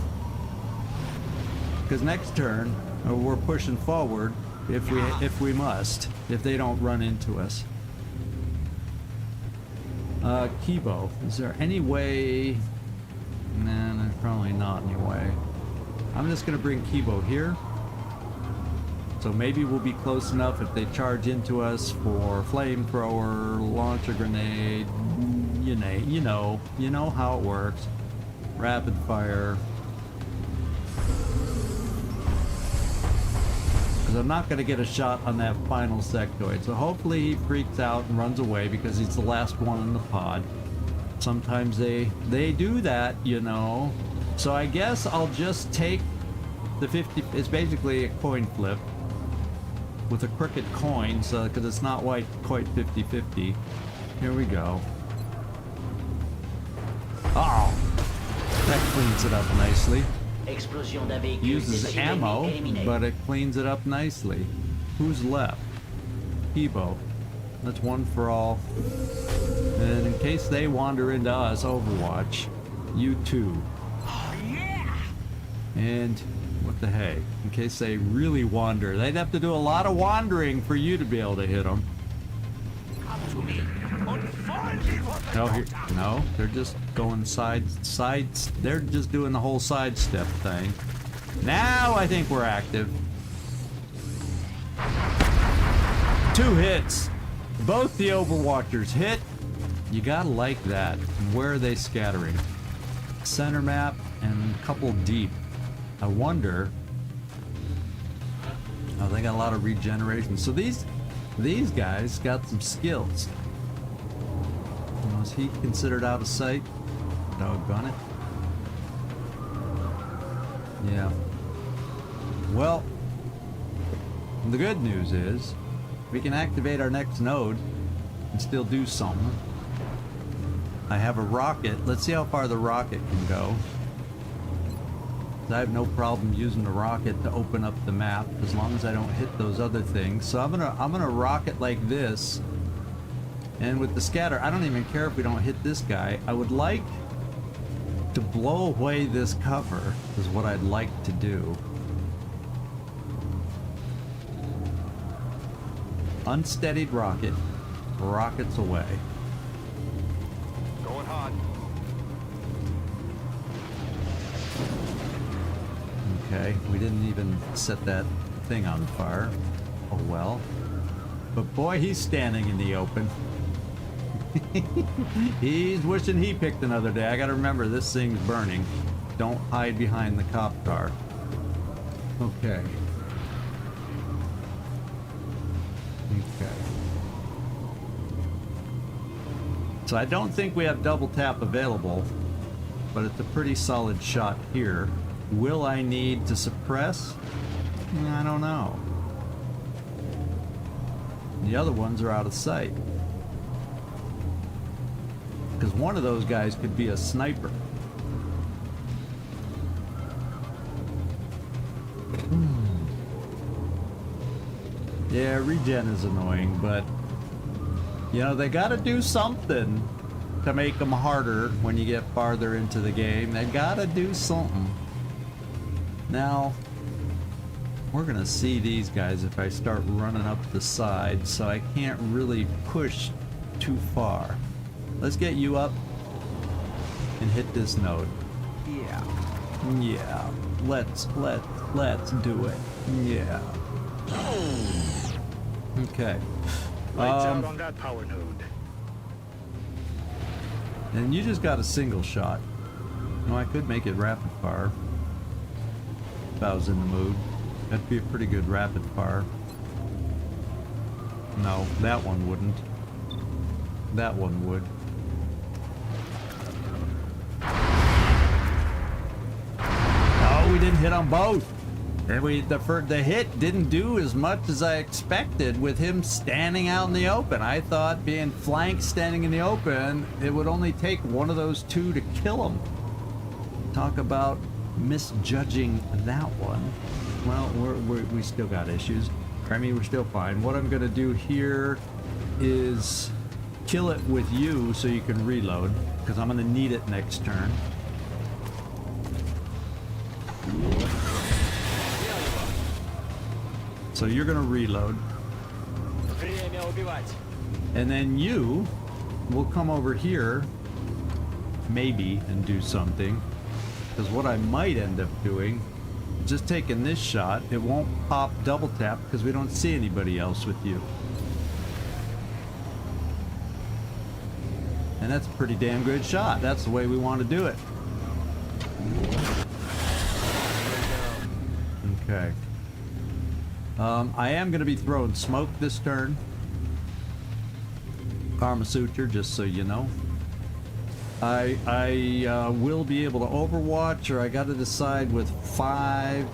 Because next turn, we're pushing forward if we must, if they don't run into us. Kibo, is there any way? Nah, probably not anyway. I'm just gonna bring Kibo here. So maybe we'll be close enough if they charge into us for flamethrower, launch a grenade. You know how it works. Rapid fire. I'm not going to get a shot on that final sectoid, so hopefully he freaks out and runs away because he's the last one in the pod. Sometimes they do that, you know. So I guess I'll just take the 50. It's basically a coin flip with a crooked coin, so because it's not quite 50-50. Here we go. Oh, that cleans it up nicely. Explosion d'un véhicule. Uses ammo, but it cleans it up nicely. Who's left? Kibo. That's one for all. And in case they wander into us, Overwatch. You too. Oh, yeah! And what the heck? In case they really wander, they'd have to do a lot of wandering for you to be able to hit them. Come to me and find what No, they're just going sides. They're just doing the whole sidestep thing. Now I think we're active. 2 hits. Both the Overwatchers hit. You gotta like that. And where are they scattering? Center map and a couple deep. I wonder. Oh, they got a lot of regeneration. So these guys got some skills. Was he considered out of sight? Doggone it. Yeah. Well, the good news is we can activate our next node and still do something. I have a rocket. Let's see how far the rocket can go. I have no problem using the rocket to open up the map as long as I don't hit those other things. So I'm gonna rocket like this, and with the scatter, I don't even care if we don't hit this guy. I would like to blow away this cover is what I'd like to do. Unsteadied rocket, rockets away. Going hot. Okay, we didn't even set that thing on fire. Oh well. But boy, he's standing in the open. He's wishing he picked another day. I gotta remember, this thing's burning. Don't hide behind the cop car. Okay. Okay. So I don't think we have double tap available, but it's a pretty solid shot here. Will I need to suppress? I don't know. The other ones are out of sight. Because one of those guys could be a sniper. Yeah, regen is annoying, but you know, they gotta do something to make them harder when you get farther into the game. They gotta do something. Now, we're gonna see these guys if I start running up the side, so I can't really push too far. Let's get you up and hit this node. Yeah. Yeah. Let's do it. Yeah. Okay. Lights out on that power node. And you just got a single shot. No, I could make it rapid fire. If I was in the mood. That'd be a pretty good rapid fire. No, that one wouldn't. That one would. Oh, we didn't hit on both. And the hit didn't do as much as I expected with him standing out in the open. I thought being flanked standing in the open, it would only take one of those two to kill him. Talk about misjudging that one. Well, we still got issues. I mean, we're still fine. What I'm gonna do here is kill it with you so you can reload, because I'm gonna need it next turn. So you're gonna reload. And then you will come over here, maybe, and do something. Because what I might end up doing, just taking this shot, it won't pop double tap because we don't see anybody else with you. And that's a pretty damn good shot. That's the way we want to do it. Okay. I am going to be throwing smoke this turn. Karma Suture, just so you know. I will be able to Overwatch, or I got to decide with 5.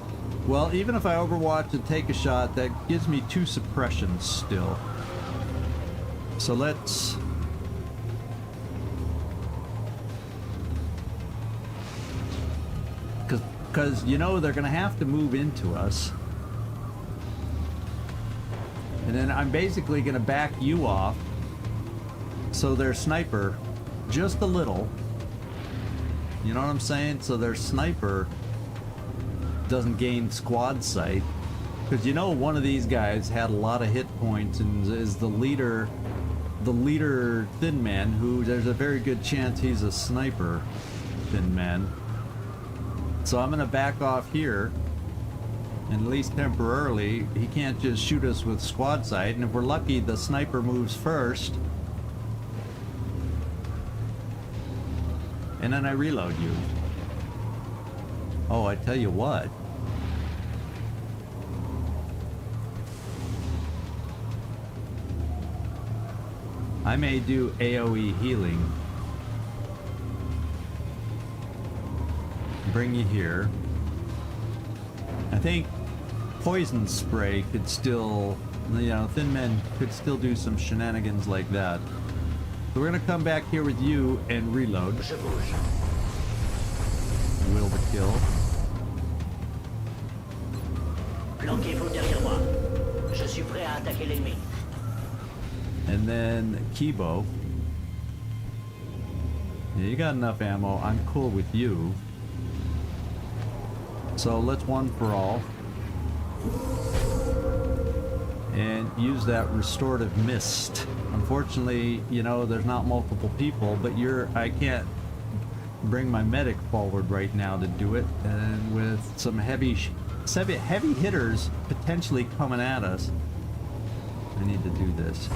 Well, even if I Overwatch and take a shot, that gives me 2 suppressions still. So let's... Because, you know, they're going to have to move into us. And then I'm basically going to back you off. So their sniper, just a little. You know what I'm saying? So their sniper doesn't gain squad sight. Because, you know, one of these guys had a lot of hit points and is the leader Thin Man, who there's a very good chance he's a sniper Thin Man. So I'm going to back off here, and at least temporarily, he can't just shoot us with squad sight, and if we're lucky, the sniper moves first. And then I reload you. Oh, I tell you what. I may do AoE healing. bring you here. I think poison spray could still, you know, Thin Men could still do some shenanigans like that. So we're gonna come back here with you and reload. Je bouge. Will the kill. Planquez-vous derrière moi. Je suis prêt à attaquer l'ennemi. And then Kibo. Yeah, you got enough ammo. I'm cool with you. So let's one for all. And use that restorative mist. Unfortunately, you know, there's not multiple people, but I can't bring my medic forward right now to do it. And with some heavy hitters potentially coming at us, I need to do this.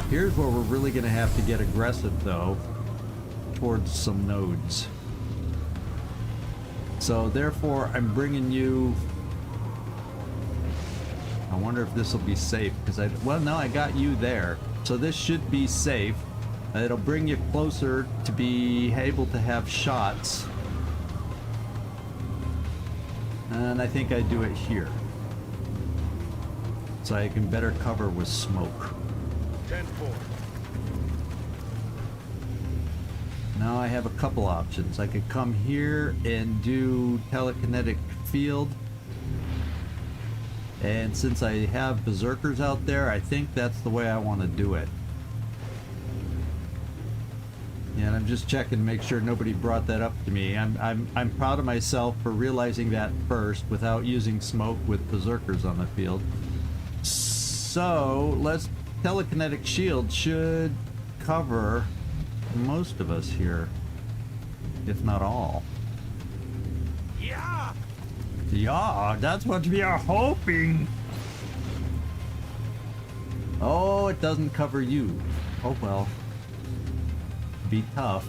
Here's where we're really going to have to get aggressive, though, towards some nodes. So therefore, I'm bringing you... I wonder if this will be safe, because well, no, I got you there. So this should be safe. It'll bring you closer to be able to have shots. And I think I do it here. So I can better cover with smoke. 10-4. Now I have a couple options. I could come here and do telekinetic field. And since I have berserkers out there, I think that's the way I want to do it. Yeah, and I'm just checking to make sure nobody brought that up to me. I'm proud of myself for realizing that first without using smoke with berserkers on the field. So let's telekinetic shield should cover most of us here, if not all. Yeah. Yeah, that's what we are hoping. Oh, it doesn't cover you. Oh well. Be tough.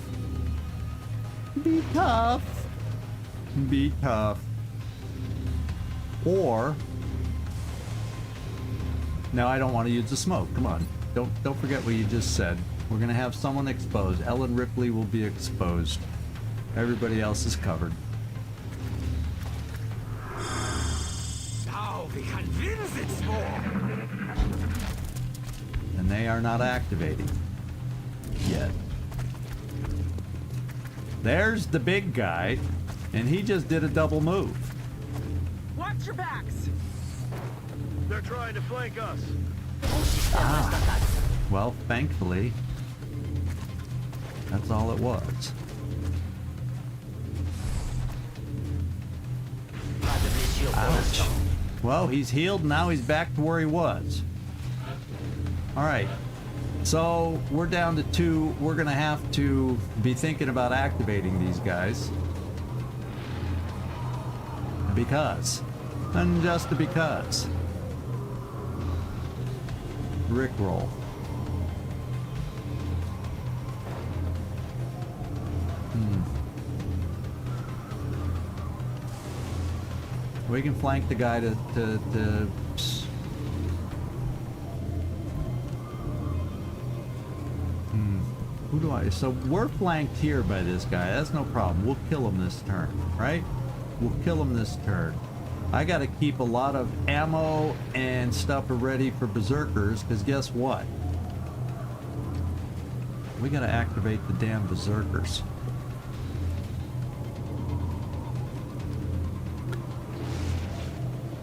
Be tough. Be tough. Or no, I don't want to use the smoke. Come on. Don't forget what you just said. We're gonna have someone exposed. Ellen Ripley will be exposed. Everybody else is covered. Now we can win this war. And they are not activating yet. There's the big guy, and he just did a double move. Watch your backs. They're trying to flank us. Well, thankfully, that's all it was. Pas de blessure pour Ouch. l'instant. Well, he's healed, now he's back to where he was. Alright, so we're down to 2. We're gonna have to be thinking about activating these guys. Because. And just because. Rickroll. We can flank the guy to who do I? So we're flanked here by this guy. That's no problem. We'll kill him this turn, right? We'll kill him this turn. I got to keep a lot of ammo and stuff ready for berserkers, because guess what? We got to activate the damn berserkers.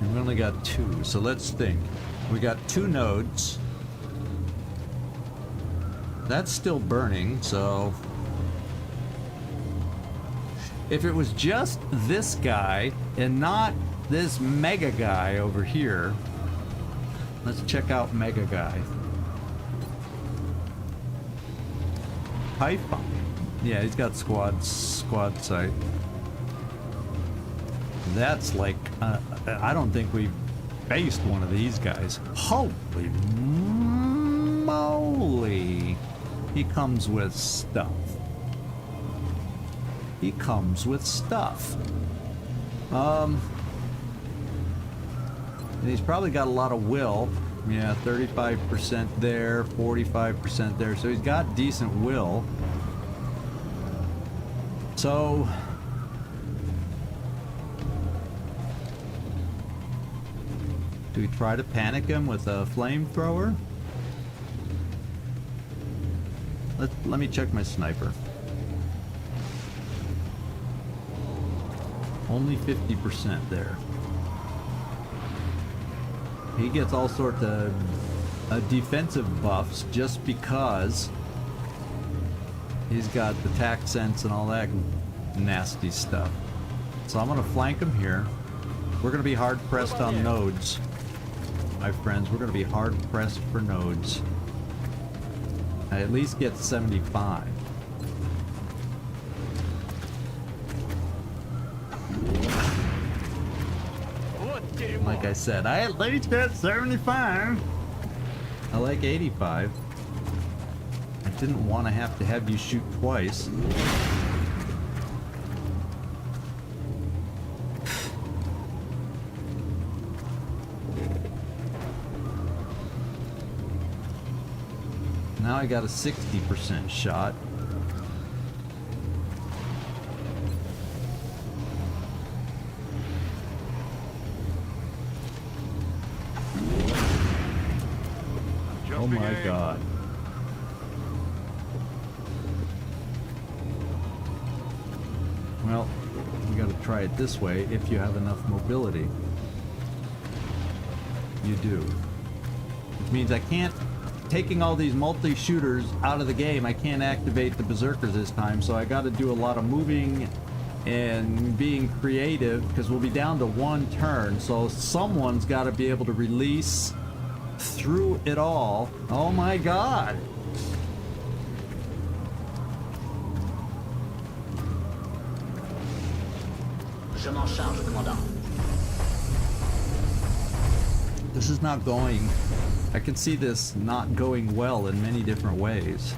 And we only got 2, so let's think. We got 2 nodes. That's still burning, so if it was just this guy and not this mega guy over here, let's check out mega guy. Python. Yeah, he's got squad sight. That's like, I don't think we've faced one of these guys. Holy moly. He comes with stuff. He comes with stuff. And he's probably got a lot of will. Yeah, 35% there, 45% there. So he's got decent will. So Do we try to panic him with a flamethrower? Let me check my sniper. Only 50% there. He gets all sorts of defensive buffs just because he's got the tac sense and all that nasty stuff. So I'm gonna flank him here. We're gonna be hard pressed on nodes, my friends. We're gonna be hard pressed for nodes. I at least get 75. Like I said, I at least get 75. I like 85. I didn't want to have you shoot twice. Now I got a 60% shot. Oh my god. Well, we gotta try it this way if you have enough mobility. You do. Which means I can't, taking all these multi-shooters out of the game, I can't activate the berserkers this time, so I gotta do a lot of moving and being creative, because we'll be down to one turn, so someone's gotta be able to release through it all. Oh my god! Je m'en charge, commandant. This is not going... I can see this not going well in many different ways.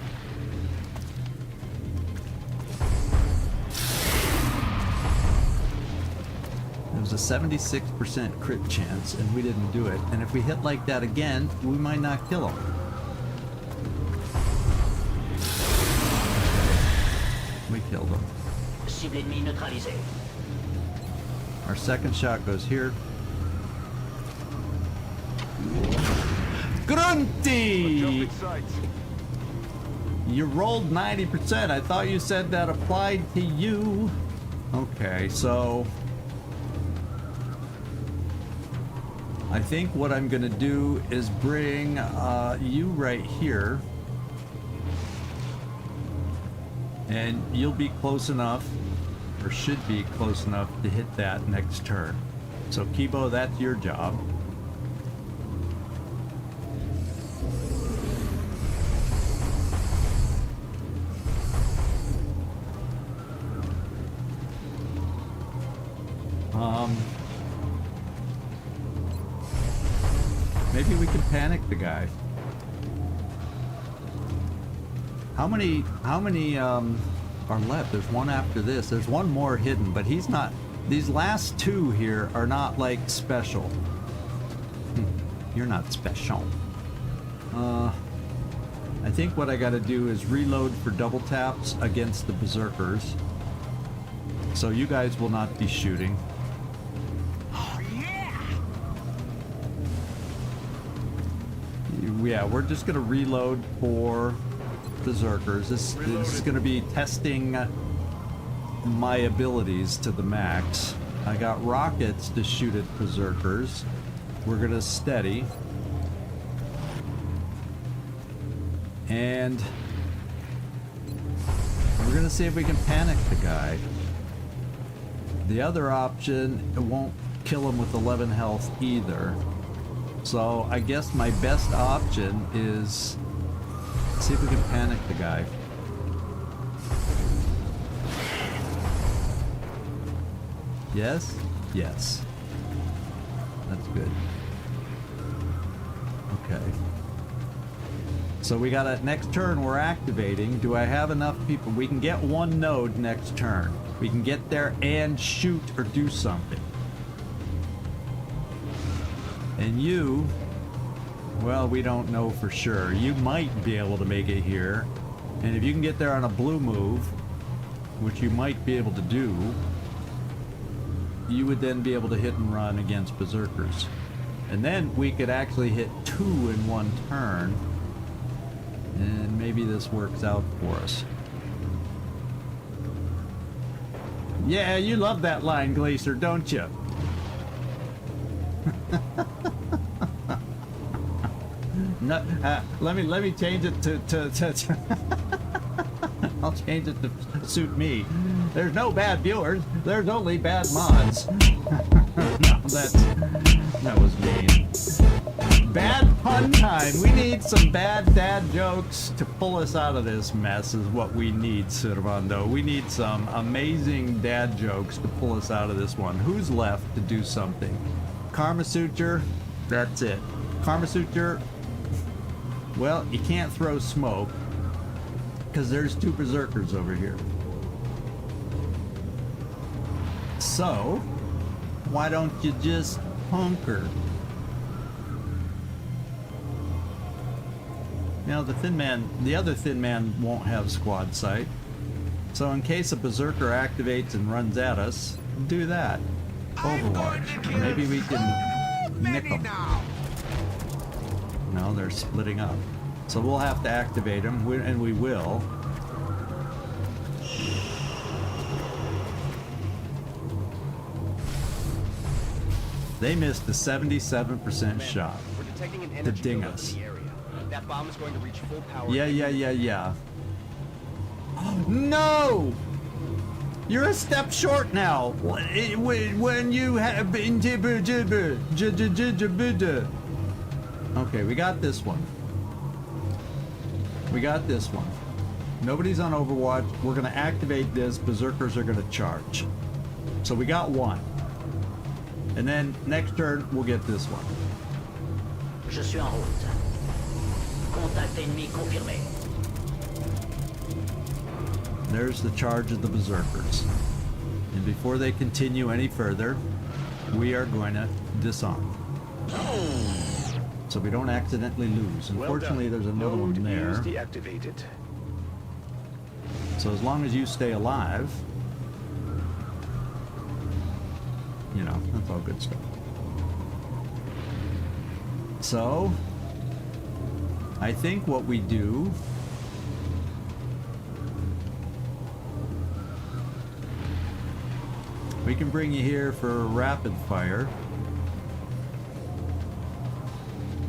There was a 76% crit chance, and we didn't do it. And if we hit like that again, we might not kill him. We killed him. Cible ennemie neutralisée. Our second shot goes here. Grunty! Jumping sights. You rolled 90%. I thought you said that applied to you. Okay, so... I think what I'm gonna do is bring you right here. And you'll be close enough, or should be close enough, to hit that next turn. So Kibo, that's your job. Maybe we can panic the guy. How many are left? There's one after this. There's one more hidden, but he's not. These last two here are not like special. You're not special. I think what I gotta do is reload for double taps against the berserkers. So you guys will not be shooting. Yeah, we're just gonna reload for berserkers. This is gonna be testing my abilities to the max. I got rockets to shoot at berserkers. We're gonna steady. And we're gonna see if we can panic the guy. The other option, it won't kill him with 11 health either. So I guess my best option is see if we can panic the guy. Yes? Yes. That's good. Okay. So we got a next turn we're activating. Do I have enough people? We can get one node next turn. We can get there and shoot or do something. And you, well, we don't know for sure. You might be able to make it here. And if you can get there on a blue move, which you might be able to do, you would then be able to hit and run against berserkers. And then we could actually hit 2 in one turn. And maybe this works out for us. Yeah, you love that line, Glacier, don't you? No, let me change it to I'll change it to suit me. There's no bad viewers. There's only bad mods. No, that was mean. Bad pun time. We need some bad dad jokes to pull us out of this mess is what we need, Servando. We need some amazing dad jokes to pull us out of this one. Who's left to do something? Karma Suture. That's it. Karma Suture. Well, you can't throw smoke because there's 2 berserkers over here. So, why don't you just hunker? Now the other thin man won't have squad sight. So in case a berserker activates and runs at us, do that. Overwatch. Maybe we can nick them. No, they're splitting up. So we'll have to activate them, and we will. They missed a 77% shot We're detecting an to energy ding buildup us. in the area. That bomb is going to reach full power. Yeah. No! You're a step short now. When you have been okay, we got this one. Nobody's on Overwatch. We're gonna activate this. Berserkers are gonna charge. So we got one. And then next turn we'll get this one. Je suis en route. Contact ennemi confirmé. There's the charge of the berserkers. And before they continue any further, we are going to disarm. So we don't accidentally lose. Unfortunately, there's another one there. Deactivated. So as long as you stay alive, you know, that's all good stuff. So, I think what we do we can bring you here for rapid fire.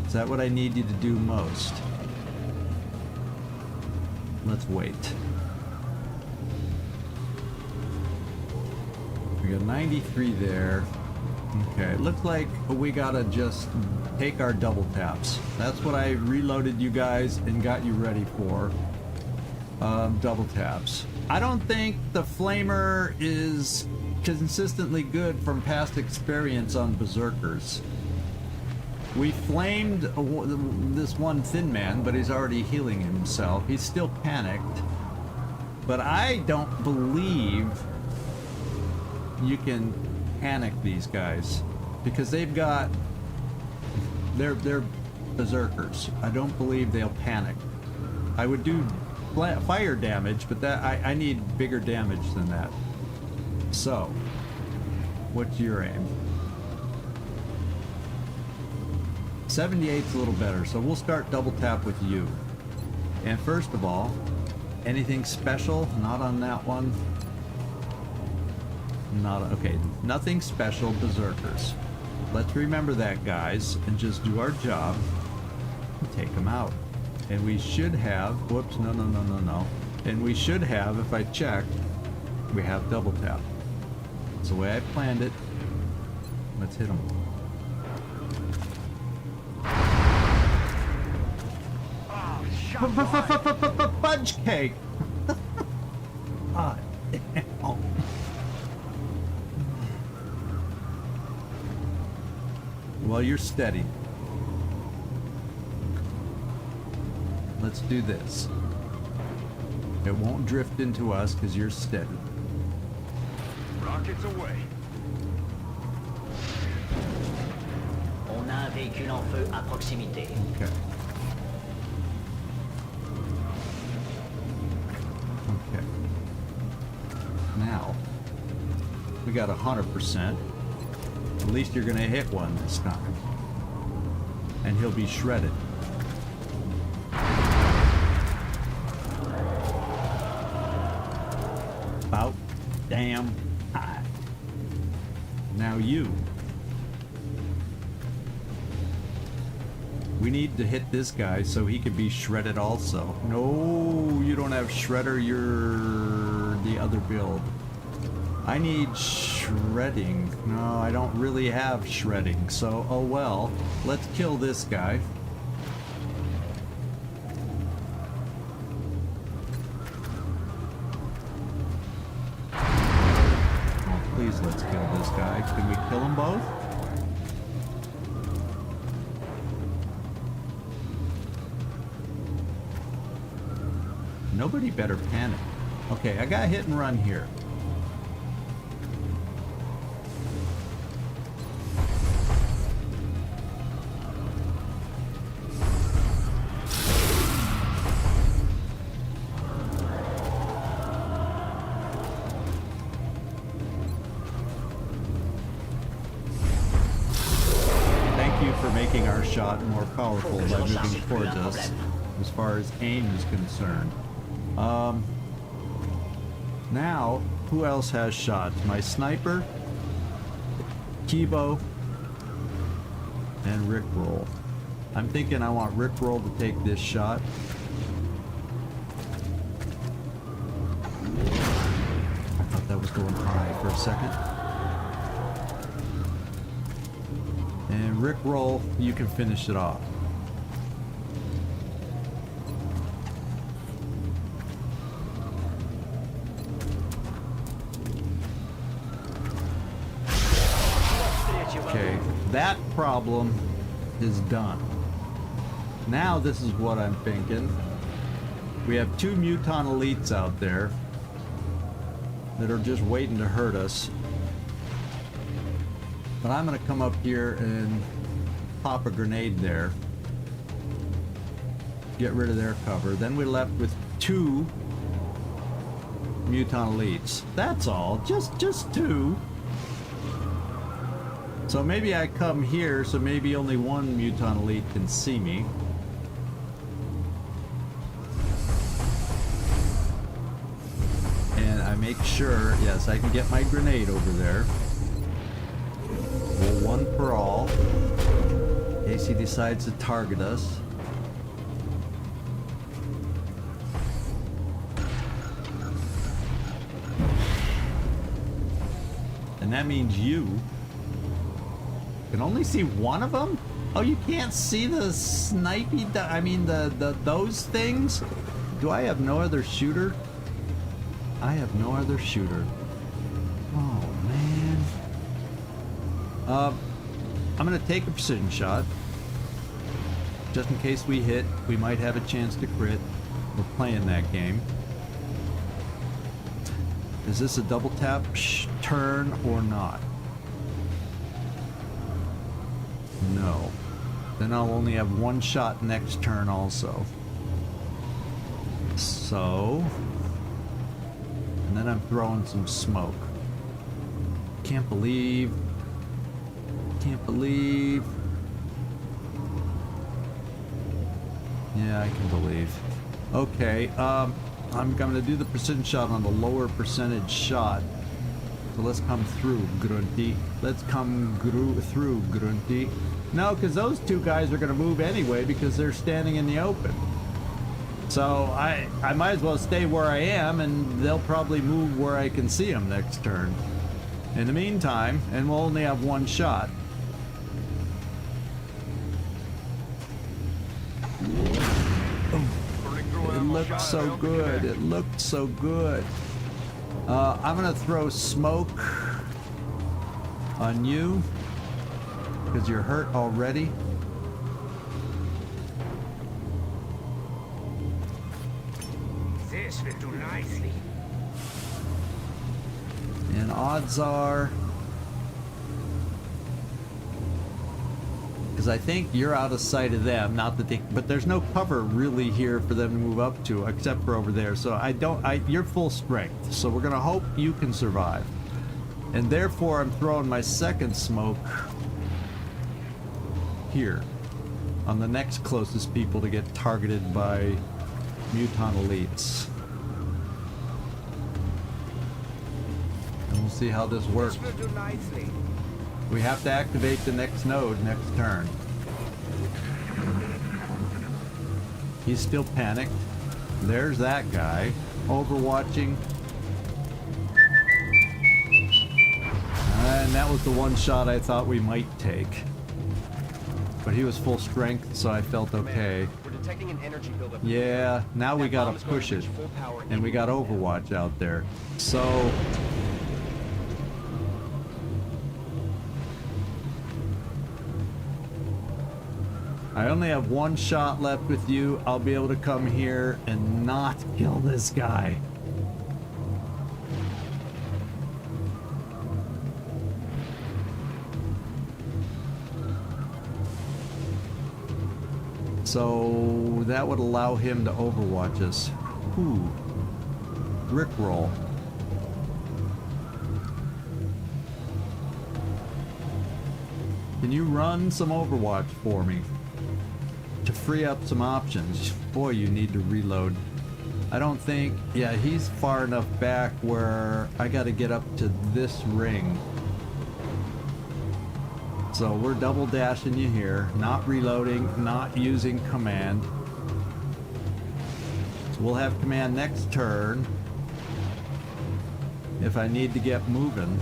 Is that what I need you to do most? Let's wait. We got 93 there. Okay, looks like we gotta just take our double taps. That's what I reloaded you guys and got you ready for. Double taps. I don't think the flamer is consistently good from past experience on berserkers. We flamed this one thin man, but he's already healing himself. He's still panicked. But I don't believe you can panic these guys because they've got they're berserkers. I don't believe they'll panic. I would do fire damage, but that I need bigger damage than that. So, what's your aim? 78's a little better, so we'll start double tap with you. And first of all, anything special? Not on that one. Not okay. Nothing special, berserkers. Let's remember that, guys, and just do our job and take them out. And we should have. Whoops! No. And we should have, if I check, we have double tap. It's the way I planned it. Let's hit them. Fudge cake. Ah, damn. Well, you're steady. Let's do this. It won't drift into us because you're steady. Rockets away. On a un véhicule en feu à proximité. Okay. Okay. Now, we got 100%. At least you're gonna hit one this time. and he'll be shredded. About damn time. Now you. We need to hit this guy so he can be shredded also. No, you don't have shredder, you're the other build. I need shredding. No, I don't really have shredding, so oh well. Let's kill this guy. Oh, please let's kill this guy. Can we kill them both? Nobody better panic. Okay, I got hit and run here. Thank you for making our shot more powerful by moving towards us as far as aim is concerned. Now, who else has shots? My sniper, Kibo, and Rickroll. I'm thinking I want Rickroll to take this shot. I thought that was going high for a second. And Rickroll, you can finish it off. Okay, that problem is done. Now this is what I'm thinking. We have two Muton elites out there that are just waiting to hurt us. But I'm gonna come up here and pop a grenade there. Get rid of their cover. Then we're left with two Muton elites. That's all, just two. So maybe I come here, so maybe only one Muton elite can see me. And I make sure, yes, I can get my grenade over there. Well, one for all. In case he decides to target us. And that means you can only see one of them? Oh, you can't see the snipey, I mean those things? Do I have no other shooter? I have no other shooter. Oh, man. I'm gonna take a precision shot. Just in case we hit, we might have a chance to crit. We're playing that game. Is this a double tap turn or not? No. Then I'll only have one shot next turn also. So... and then I'm throwing some smoke. Can't believe... yeah, I can believe. Okay, I'm gonna do the precision shot on the lower percentage shot. So let's come through, Grunty. Let's come through, Grunty. No, because those two guys are going to move anyway because they're standing in the open. So I might as well stay where I am, and they'll probably move where I can see them next turn. In the meantime, and we'll only have one shot. It looked so good. It looked so good. I'm gonna throw smoke on you because you're hurt already. This will do nicely. And odds are, because I think you're out of sight of them, not that they, but there's no cover really here for them to move up to except for over there. So you're full strength, so we're gonna hope you can survive. And therefore I'm throwing my second smoke here. on the next closest people to get targeted by mutant elites. And we'll see how this works. This will do nicely. We have to activate the next node next turn. He's still panicked. There's that guy overwatching. And that was the one shot I thought we might take. But he was full strength, so I felt okay. We're detecting an energy buildup. Yeah, now we That gotta bomb is going push to it. reach full power And we got any minute now. Overwatch out there. So I only have one shot left with you. I'll be able to come here and not kill this guy. So that would allow him to overwatch us. Ooh. Rickroll. Can you run some Overwatch for me? To free up some options. Boy, you need to reload. I don't think... Yeah, he's far enough back where I gotta get up to this ring. So we're double dashing you here, not reloading, not using command. So we'll have command next turn if I need to get moving.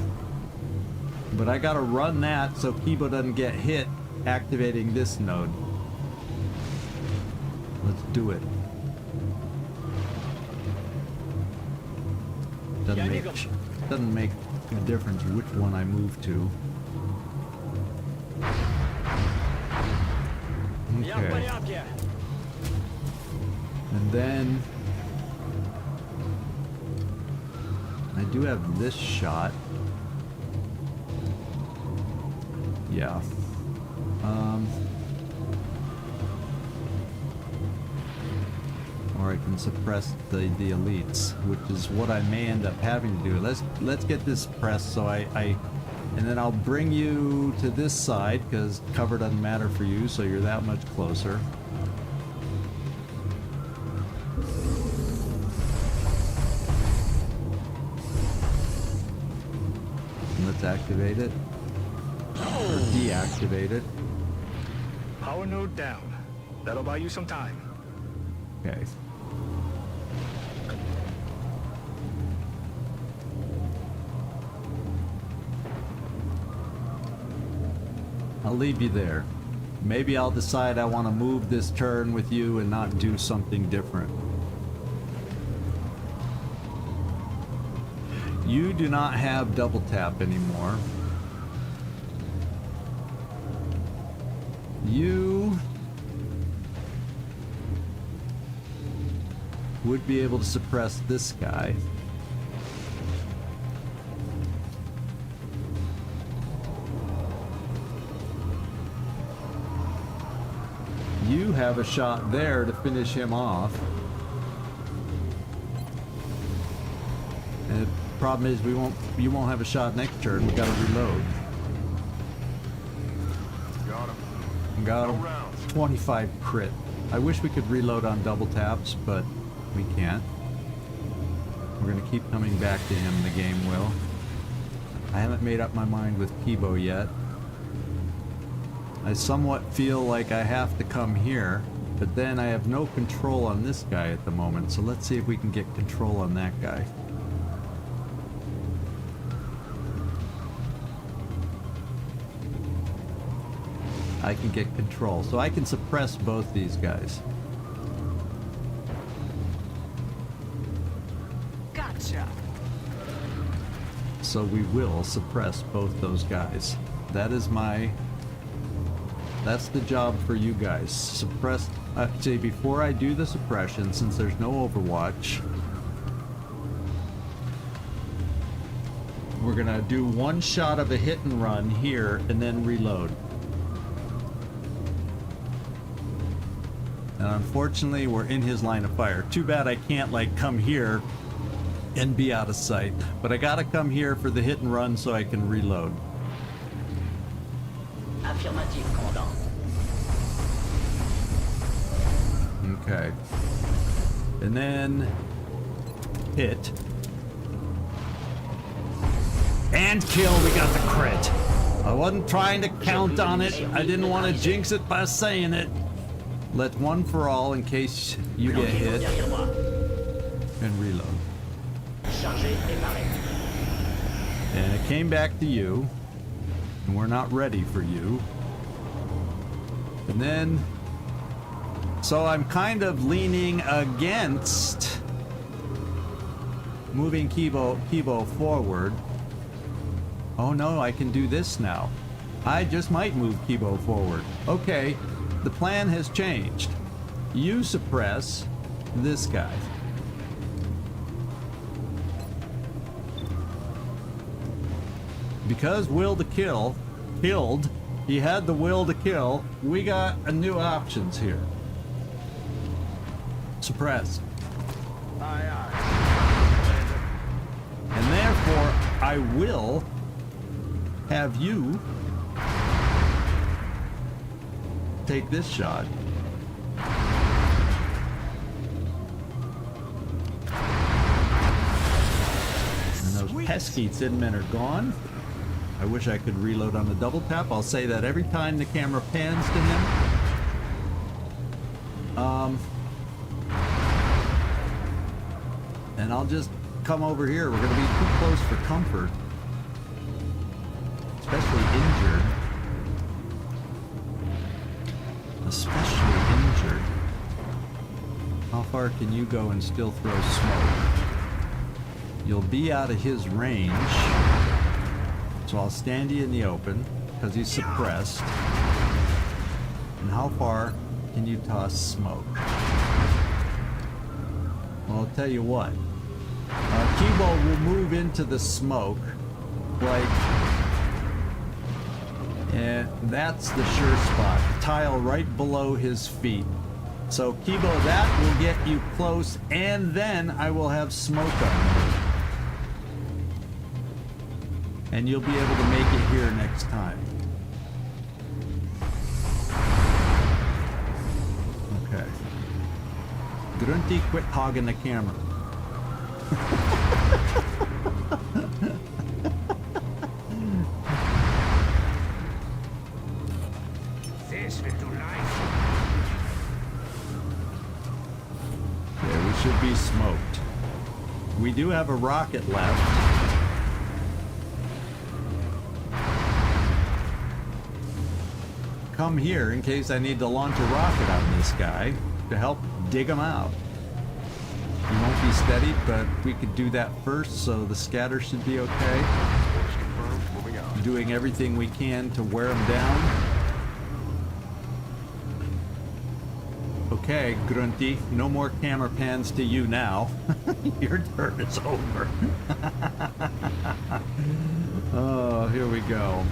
But I gotta run that so Kibo doesn't get hit activating this node. Let's do it. Doesn't make a difference which one I move to. Okay. And then I do have this shot. Yeah. Or I can suppress the elites, which is what I may end up having to do. Let's get this pressed so and then I'll bring you to this side because cover doesn't matter for you, so you're that much closer. And let's activate it. Or deactivate it. Power node down. That'll buy you some time. Okay. I'll leave you there. Maybe I'll decide I want to move this turn with you and not do something different. You do not have double tap anymore. You would be able to suppress this guy. You have a shot there to finish him off. And the problem is you won't have a shot next turn. We gotta reload. Got him. Got No him. rounds. 25 crit. I wish we could reload on double taps, but we can't. We're gonna keep coming back to him, the game will. I haven't made up my mind with Kibo yet. I somewhat feel like I have to come here, but then I have no control on this guy at the moment, so let's see if we can get control on that guy. I can get control, so I can suppress both these guys. Gotcha. So we will suppress both those guys. That's the job for you guys. Suppress, actually, before I do the suppression, since there's no Overwatch, we're gonna do one shot of a hit and run here and then reload. And unfortunately, we're in his line of fire. Too bad I can't, like, come here and be out of sight. But I gotta come here for the hit and run so I can reload. Affirmatif, commandant. Okay. And then hit. And kill, we got the crit. I wasn't trying to count on it. I didn't want to jinx it by saying it. Let one for all in case you get hit. Derrière moi. And reload. Chargé et paré. And it came back to you. And we're not ready for you. And then... So I'm kind of leaning against moving 𝐜𝐝 forward. Oh no, I can do this now. I just might move 𝐜𝐝 forward. Okay, the plan has changed. You suppress this guy. Because will to kill, killed, he had the will to kill, we got a new options here. Suppress. Aye, aye. And therefore, I will have you take this shot. And those pesky thin men are gone. I wish I could reload on the double tap. I'll say that every time the camera pans to him. And I'll just come over here. We're going to be too close for comfort. Especially injured. Especially injured. How far can you go and still throw smoke? You'll be out of his range. So I'll stand you in the open, because he's suppressed. And how far can you toss smoke? Well, I'll tell you what. 𝐜𝐝 will move into the smoke, like, and that's the sure spot. Tile right below his feet. So 𝐜𝐝, that will get you close, and then I will have smoke on you. And you'll be able to make it here next time. Okay. Grunty, quit hogging the camera. This will do nice. Yeah, we should be smoked. We do have a rocket left. Come here in case I need to launch a rocket on this guy to help dig him out. He won't be steady, but we could do that first, so the scatter should be okay. Orders confirmed. Moving out. Doing everything we can to wear him down. Okay, Grunty, no more camera pans to you now. Your turn is over. Oh, here we go.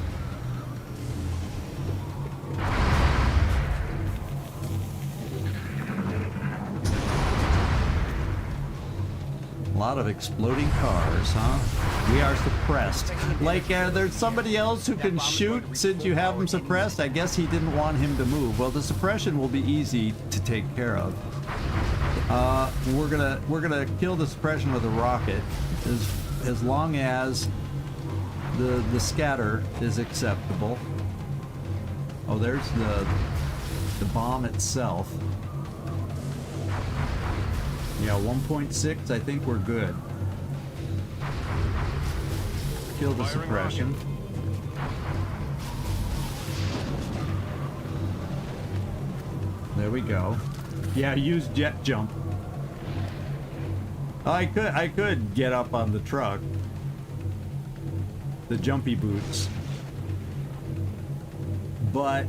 A lot of exploding cars, huh? We are suppressed. Like, there's somebody else who can shoot since you have him suppressed. I guess he didn't want him to move. Well, the suppression will be easy to take care of. We're gonna kill the suppression with a rocket, as long as the scatter is acceptable. Oh, there's the bomb itself. Yeah, 1.6, I think we're good. Kill the suppression. There we go. Yeah, use jet jump. I could get up on the truck. The jumpy boots. But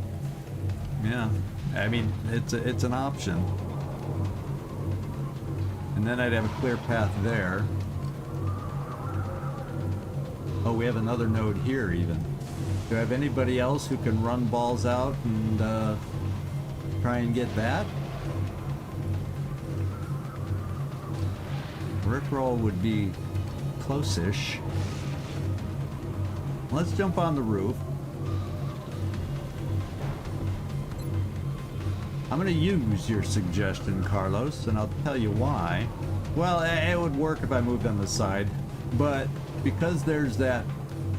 yeah, I mean, it's an option. And then I'd have a clear path there. Oh, we have another node here even. Do I have anybody else who can run balls out and try and get that? Rickroll would be close-ish. Let's jump on the roof. I'm gonna use your suggestion, Carlos, and I'll tell you why. Well, it would work if I moved on the side, but because there's that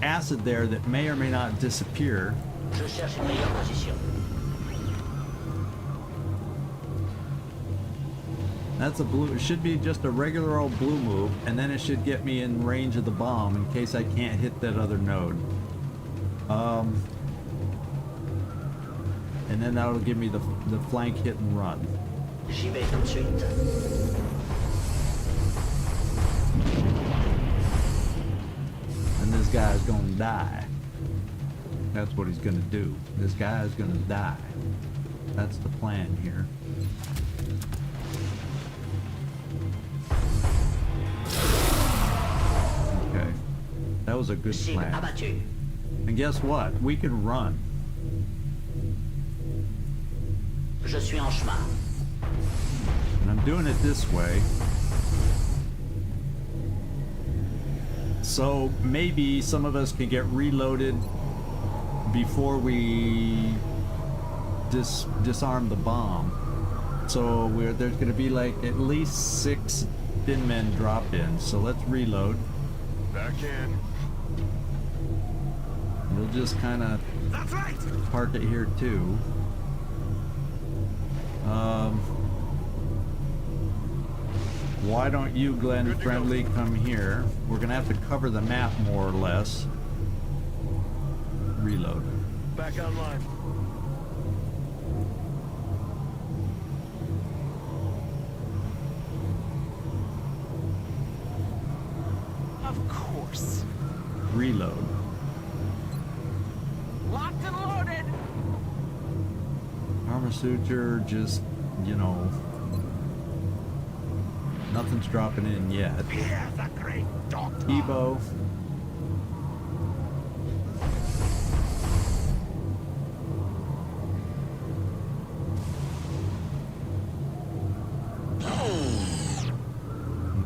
acid there that may or may not disappear. Je cherche une meilleure position. That's a blue. It should be just a regular old blue move, and then it should get me in range of the bomb in case I can't hit that other node. And then that'll give me the flank hit and run. J'y vais tout de suite. And this guy's gonna die. That's what he's gonna do. This guy's gonna die. That's the plan here. Okay. That was a good Cible plan. abattue. And guess what? We can run. Je suis en chemin. And I'm doing it this way. So maybe some of us can get reloaded before we disarm the bomb. So there's going to be like at least 6 thin men drop in. So let's reload. Back in. We'll just kind of That's right. park it here too. Why don't you, Glenn Friendly, come here? We're gonna have to cover the map more or less. Reload. Back online. Of course. Reload. Locked and loaded. Armor suture, just, you know, nothing's dropping in yet. Here's a great doctor. Evo.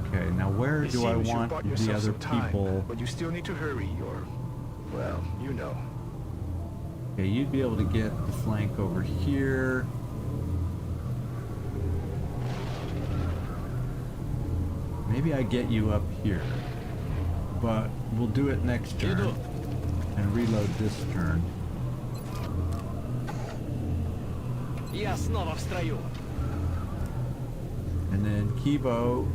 Okay, now where It do I seems you want bought the yourself other some time, people? but you still need to hurry, or, well, you know. Okay, you'd be able to get the flank over here. Maybe I get you up here, but we'll do it next turn and reload this turn. Я снова в строю. And then Kibo,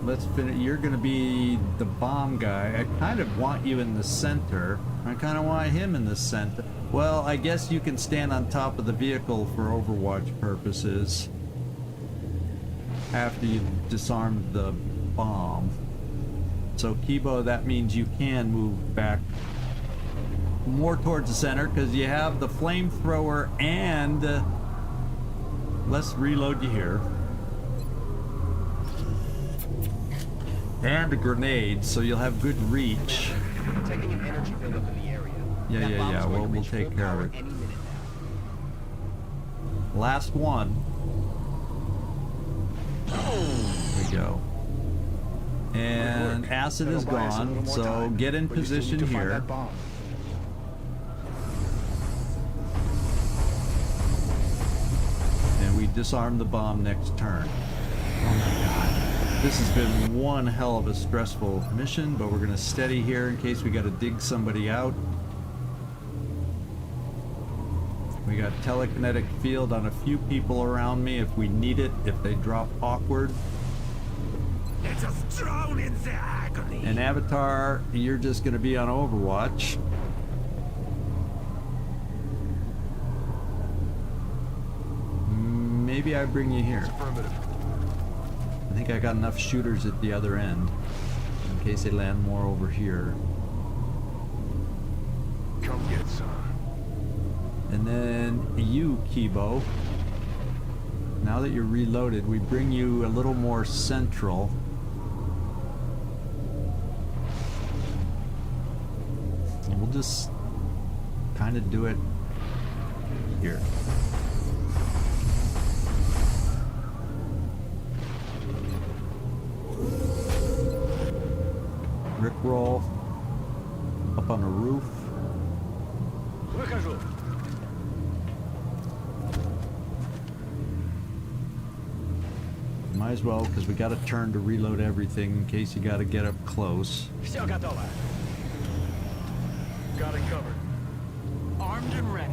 let's finish. You're gonna be the bomb guy. I kind of want you in the center. I kind of want him in the center. Well, I guess you can stand on top of the vehicle for Overwatch purposes after you disarm the bomb. So Kibo, that means you can move back more towards the center because you have the flamethrower and let's reload you here. And a grenade, so you'll have good reach. Detecting an energy buildup in the area. Yeah, That yeah, bomb yeah, is going we'll to reach take full care of power it. any minute now. Last one. There we go. And acid is That'll buy us a little gone, more so time, get in but you still need position to find here. that bomb. And we disarm the bomb next turn. Oh my god. This has been one hell of a stressful mission, but we're gonna steady here in case we gotta dig somebody out. We got telekinetic field on a few people around me if we need it, if they drop awkward. Let us drown in the agony. And Avatar, you're just gonna be on Overwatch. Maybe I bring you here. Affirmative. I think I got enough shooters at the other end in case they land more over here. Come get some. And then you, Kibo, now that you're reloaded, we bring you a little more central. And we'll just kind of do it here. Rickroll up on a roof. Выхожу. Might as well, because we got to turn to reload everything in case you got to get up close. Все готово. Got it covered. Armed and ready.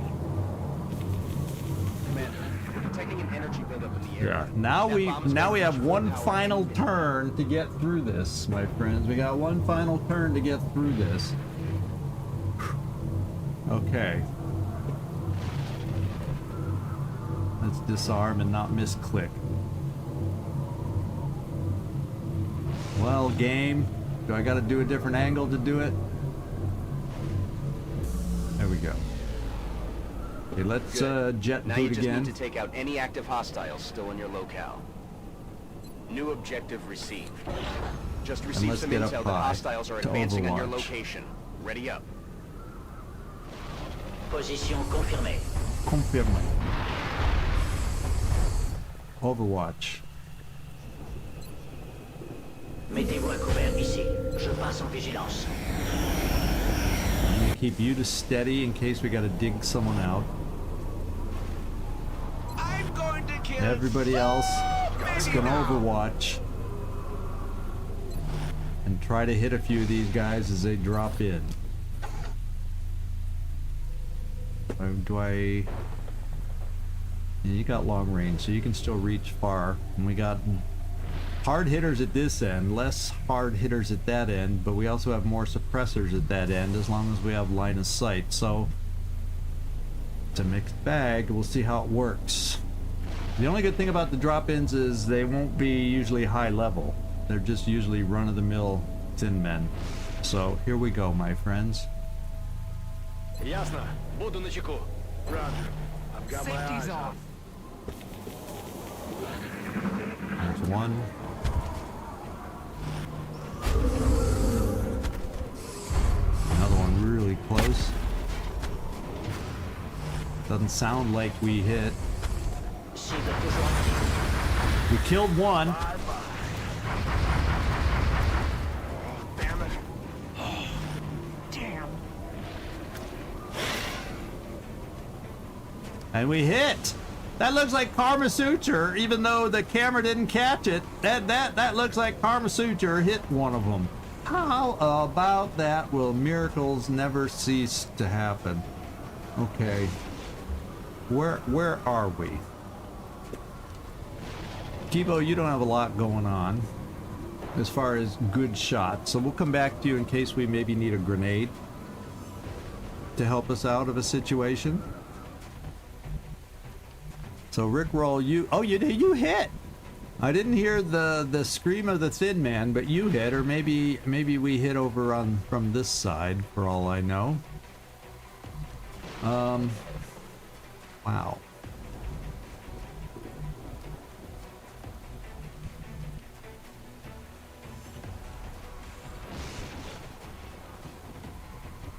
Commander, we're detecting an energy buildup in the area. Now we That bomb's now we going to have reach one full power final immediately. turn to get through this, my friends. We got one final turn to get through this. Okay. Let's disarm and not misclick. Well, game, do I got to do a different angle to do it? There we go. Okay, let's jet Now you boot just again. need to take out any active hostiles still in your locale. New objective received. Just received let's some get up intel that high hostiles are to advancing on your Overwatch. location. Ready up. Position confirmée. Confirmé. Overwatch. Mettez-vous à couvert ici. Je passe en vigilance. I'm gonna keep you to steady in case we gotta dig someone out. I'm going to kill Everybody else is gonna Overwatch and try to hit a few of these guys as they drop in. Do I? Yeah, you got long range, so you can still reach far. And we got hard hitters at this end, less hard hitters at that end, but we also have more suppressors at that end as long as we have line of sight. So it's a mixed bag. We'll see how it works. The only good thing about the drop-ins is they won't be usually high level. They're just usually run-of-the-mill thin men. So here we go, my friends. Ясно. Буду начеку. Roger. I've got my eyes Safety's on. off. There's one. Another one really close. Doesn't sound like we hit. Cible toujours active. We killed one. Damn it. Damn. And we hit. That looks like 𝐜𝐡𝐢𝐬𝐬, even though the camera didn't catch it. That looks like 𝐜𝐡𝐢𝐬𝐬 hit one of them. How about that? Will miracles never cease to happen? Okay. Where are we? Kibo, you don't have a lot going on as far as good shots, so we'll come back to you in case we maybe need a grenade to help us out of a situation. So Rickroll, you hit. I didn't hear the scream of the thin man, but you hit, or maybe we hit over on from this side for all I know. Wow.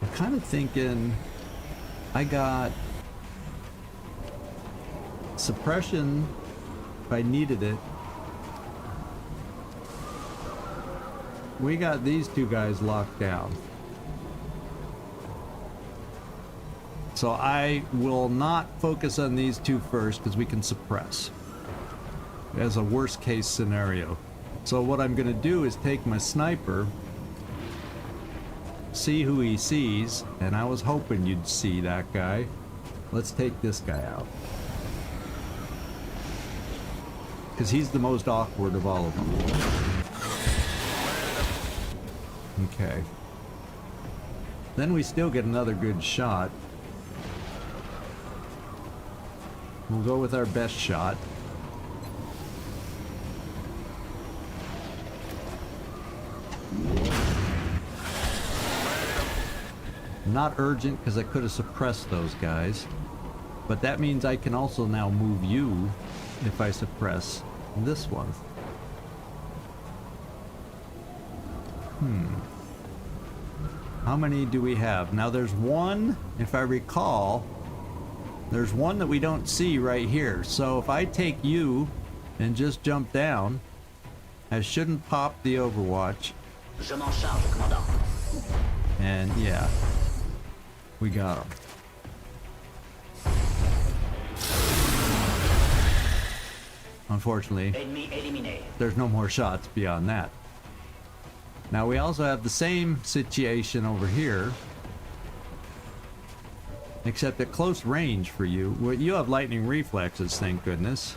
I'm kind of thinking I got suppression if I needed it. We got these two guys locked down. So I will not focus on these two first because we can suppress as a worst case scenario. So what I'm going to do is take my sniper, see who he sees, and I was hoping you'd see that guy. Let's take this guy out. Because he's the most awkward of all of them. Okay. Then we still get another good shot. We'll go with our best shot. Not urgent because I could have suppressed those guys. But that means I can also now move you if I suppress this one. How many do we have? Now there's one, if I recall, there's one that we don't see right here. So if I take you and just jump down, I shouldn't pop the Overwatch. Je m'en charge, commandant. And yeah, we got him. unfortunately, Ennemi éliminé. there's no more shots beyond that. Now we also have the same situation over here, except at close range for you. Well, you have lightning reflexes, thank goodness.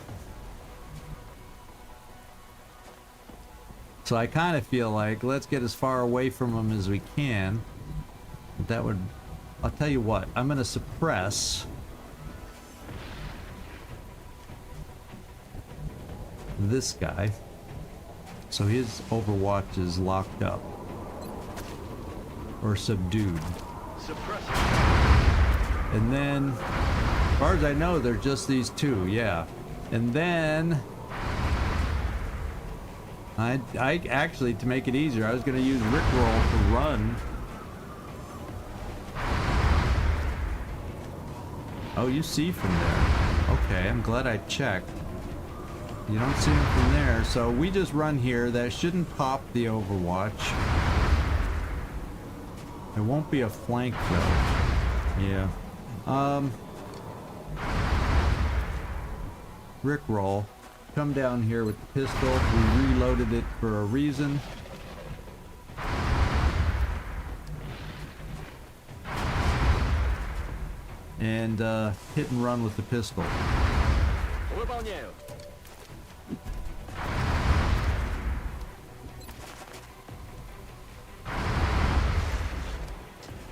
So I kind of feel like let's get as far away from them as we can. That would, I'll tell you what, I'm going to suppress this guy, so his Overwatch is locked up or subdued. Suppress. And then, as far as I know, they're just these two, yeah. And then, I actually, to make it easier, I was going to use Rickroll to run. Oh, you see from there. Okay, I'm glad I checked. You don't see him from there, so we just run here. That shouldn't pop the Overwatch. There won't be a flank though. Yeah. Rickroll. Come down here with the pistol. We reloaded it for a reason. And hit and run with the pistol.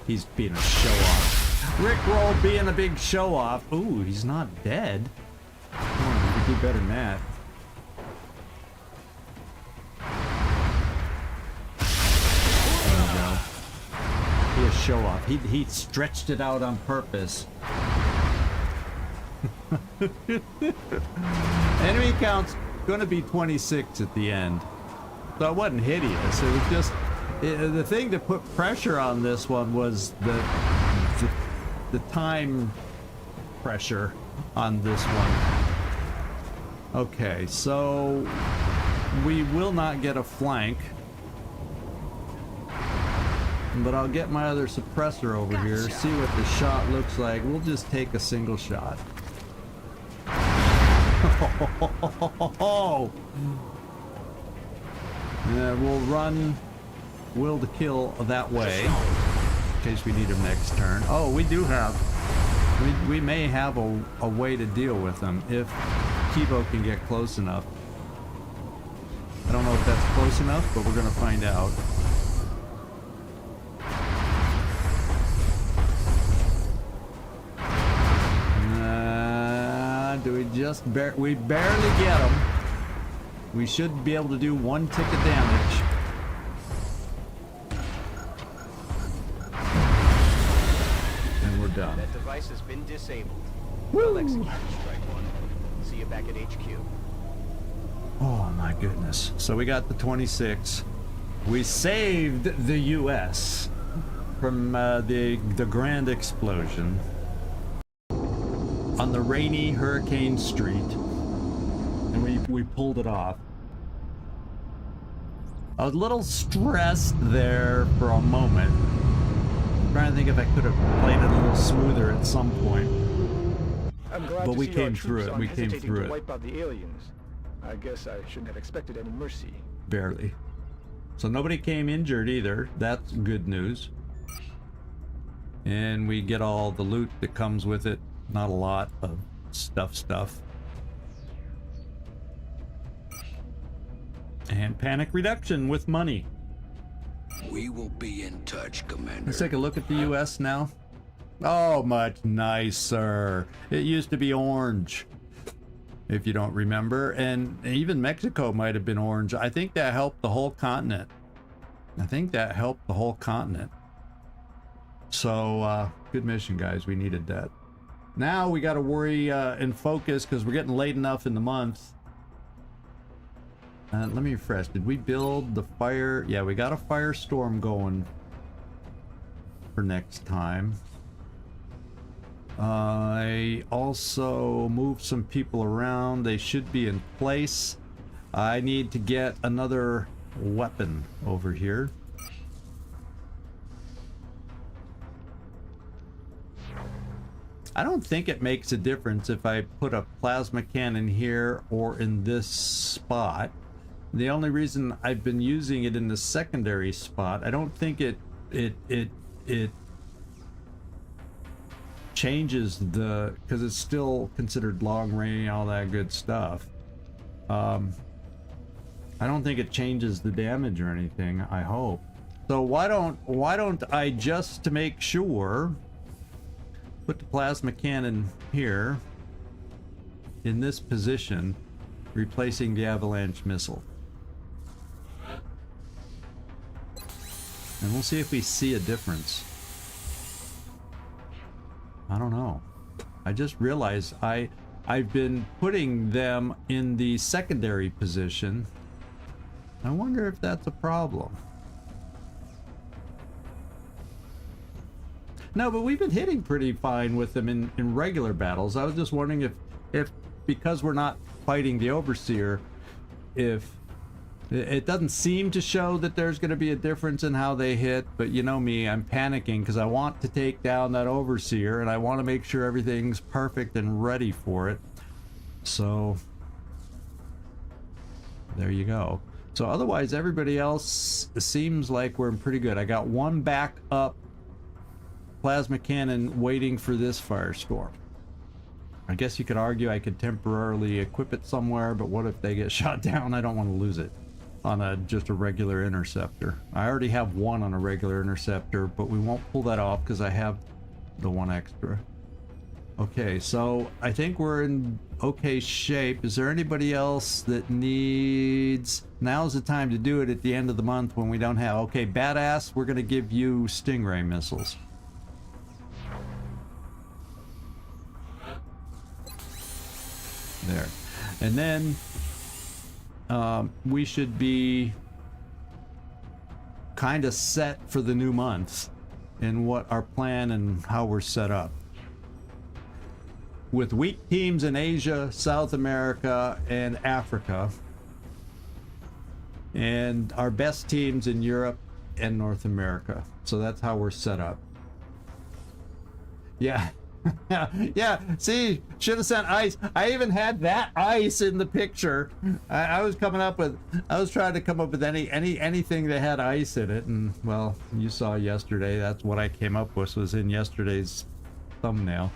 He's being a show-off. Rickroll being a big show-off. Ooh, he's not dead. Come on, we can do better than that. There we go. Be a show-off. He stretched it out on purpose. Enemy count's gonna be 26 at the end. So it wasn't hideous. It was just... the thing that put pressure on this one was the time pressure on this one. Okay, so we will not get a flank, but I'll get my other suppressor over here, see what the shot looks like. We'll just take a single shot. Yeah, we'll run will to kill that way in case we need him next turn. Oh, we do have, we may have a way to deal with them if 𝐜𝐸 can get close enough. I don't know if that's close enough, but we're gonna find out. Do we just we barely get him. We should be able to do 1 tick of damage. Done. That device has been disabled. Woo! Well executed, strike one. See you back at HQ. Oh my goodness. So we got the 26. We saved the US from the grand explosion on the rainy Hurricane Street. And we pulled it off. I was a little stressed there for a moment. Trying to think if I could have played it a little smoother at some point. I'm glad But to we see came our through troops it. aren't We came hesitating through to it. wipe out the aliens. I guess I shouldn't have expected any mercy. Barely. So nobody came injured either. That's good news. And we get all the loot that comes with it. Not a lot of stuff. And panic reduction with money. We will be in touch, Commander. Let's take a look at the US now. Oh, much nicer. It used to be orange, if you don't remember. And even Mexico might have been orange. I think that helped the whole continent. So, good mission, guys. We needed that. Now we got to worry and focus because we're getting late enough in the month. Let me refresh. Did we build the fire? Yeah, we got a firestorm going for next time. I also moved some people around. They should be in place. I need to get another weapon over here. I don't think it makes a difference if I put a plasma cannon here or in this spot. The only reason I've been using it in the secondary spot, I don't think it changes the, because it's still considered long range, all that good stuff. I don't think it changes the damage or anything, I hope. So why don't I, just to make sure, put the plasma cannon here in this position, replacing the avalanche missile. And we'll see if we see a difference. I don't know. I just realized I've been putting them in the secondary position. I wonder if that's a problem. No, but we've been hitting pretty fine with them in regular battles. I was just wondering if because we're not fighting the Overseer, if it doesn't seem to show that there's going to be a difference in how they hit, but you know me, I'm panicking because I want to take down that Overseer and I want to make sure everything's perfect and ready for it. So there you go. So otherwise everybody else seems like we're pretty good. I got one backup plasma cannon waiting for this firestorm. I guess you could argue I could temporarily equip it somewhere, but what if they get shot down? I don't want to lose it on just a regular interceptor. I already have one on a regular interceptor, but we won't pull that off because I have the one extra. Okay, so I think we're in okay shape. Is there anybody else that needs... Now's the time to do it at the end of the month when we don't have... Okay, Badass, we're going to give you Stingray missiles. There. And then we should be kind of set for the new month and what our plan and how we're set up. With weak teams in Asia, South America, and Africa. And our best teams in Europe and North America. So that's how we're set up. Yeah. Yeah, see, should have sent ice. I even had that ice in the picture. I was trying to come up with anything that had ice in it, and well, you saw yesterday, that's what I came up with, was in yesterday's thumbnail.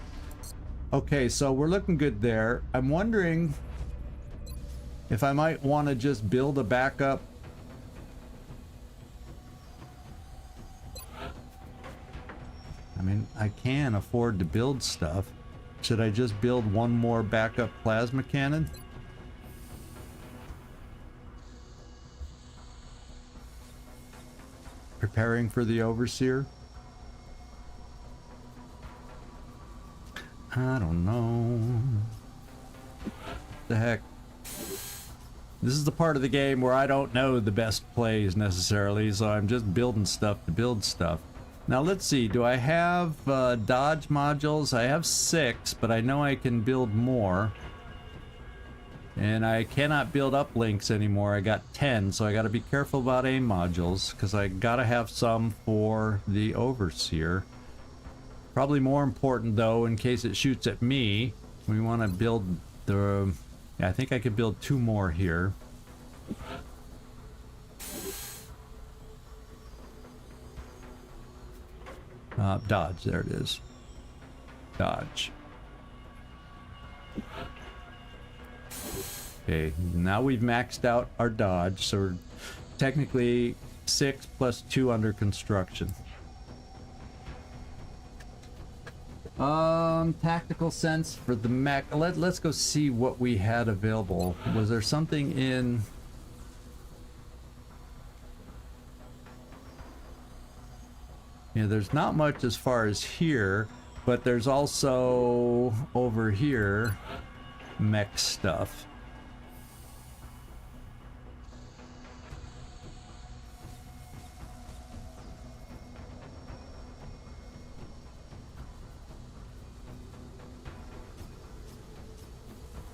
Okay, so we're looking good there. I'm wondering if I might want to just build a backup. I mean, I can afford to build stuff. Should I just build one more backup plasma cannon? Preparing for the Overseer? I don't know. The heck? This is the part of the game where I don't know the best plays necessarily, so I'm just building stuff to build stuff. Now let's see, do I have dodge modules? I have 6, but I know I can build more. And I cannot build uplinks anymore. I got 10, so I got to be careful about aim modules, because I got to have some for the Overseer. Probably more important though, in case it shoots at me, we want to build the... I think I could build 2 more here. Dodge, there it is. Dodge. Okay, now we've maxed out our dodge, so we're technically 6 plus 2 under construction. Tactical sense for the mech. Let's go see what we had available. Was there something in... Yeah, there's not much as far as here, but there's also over here mech stuff.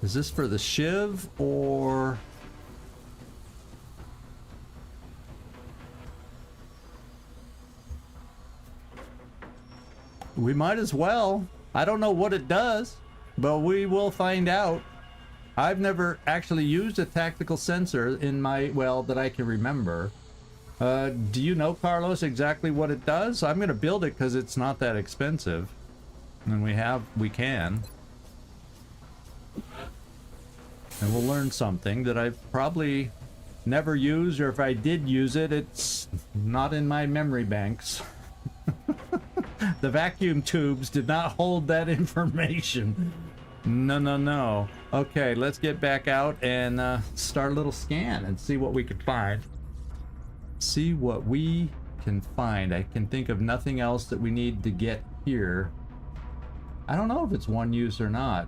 Is this for the Shiv or... We might as well. I don't know what it does, but we will find out. I've never actually used a tactical sensor in my, well, that I can remember. Do you know, Carlos, exactly what it does? I'm going to build it because it's not that expensive. And we can. And we'll learn something that I've probably never used, or if I did use it, it's not in my memory banks. The vacuum tubes did not hold that information. No. Okay, let's get back out and start a little scan and see what we can find. See what we can find. I can think of nothing else that we need to get here. I don't know if it's one use or not.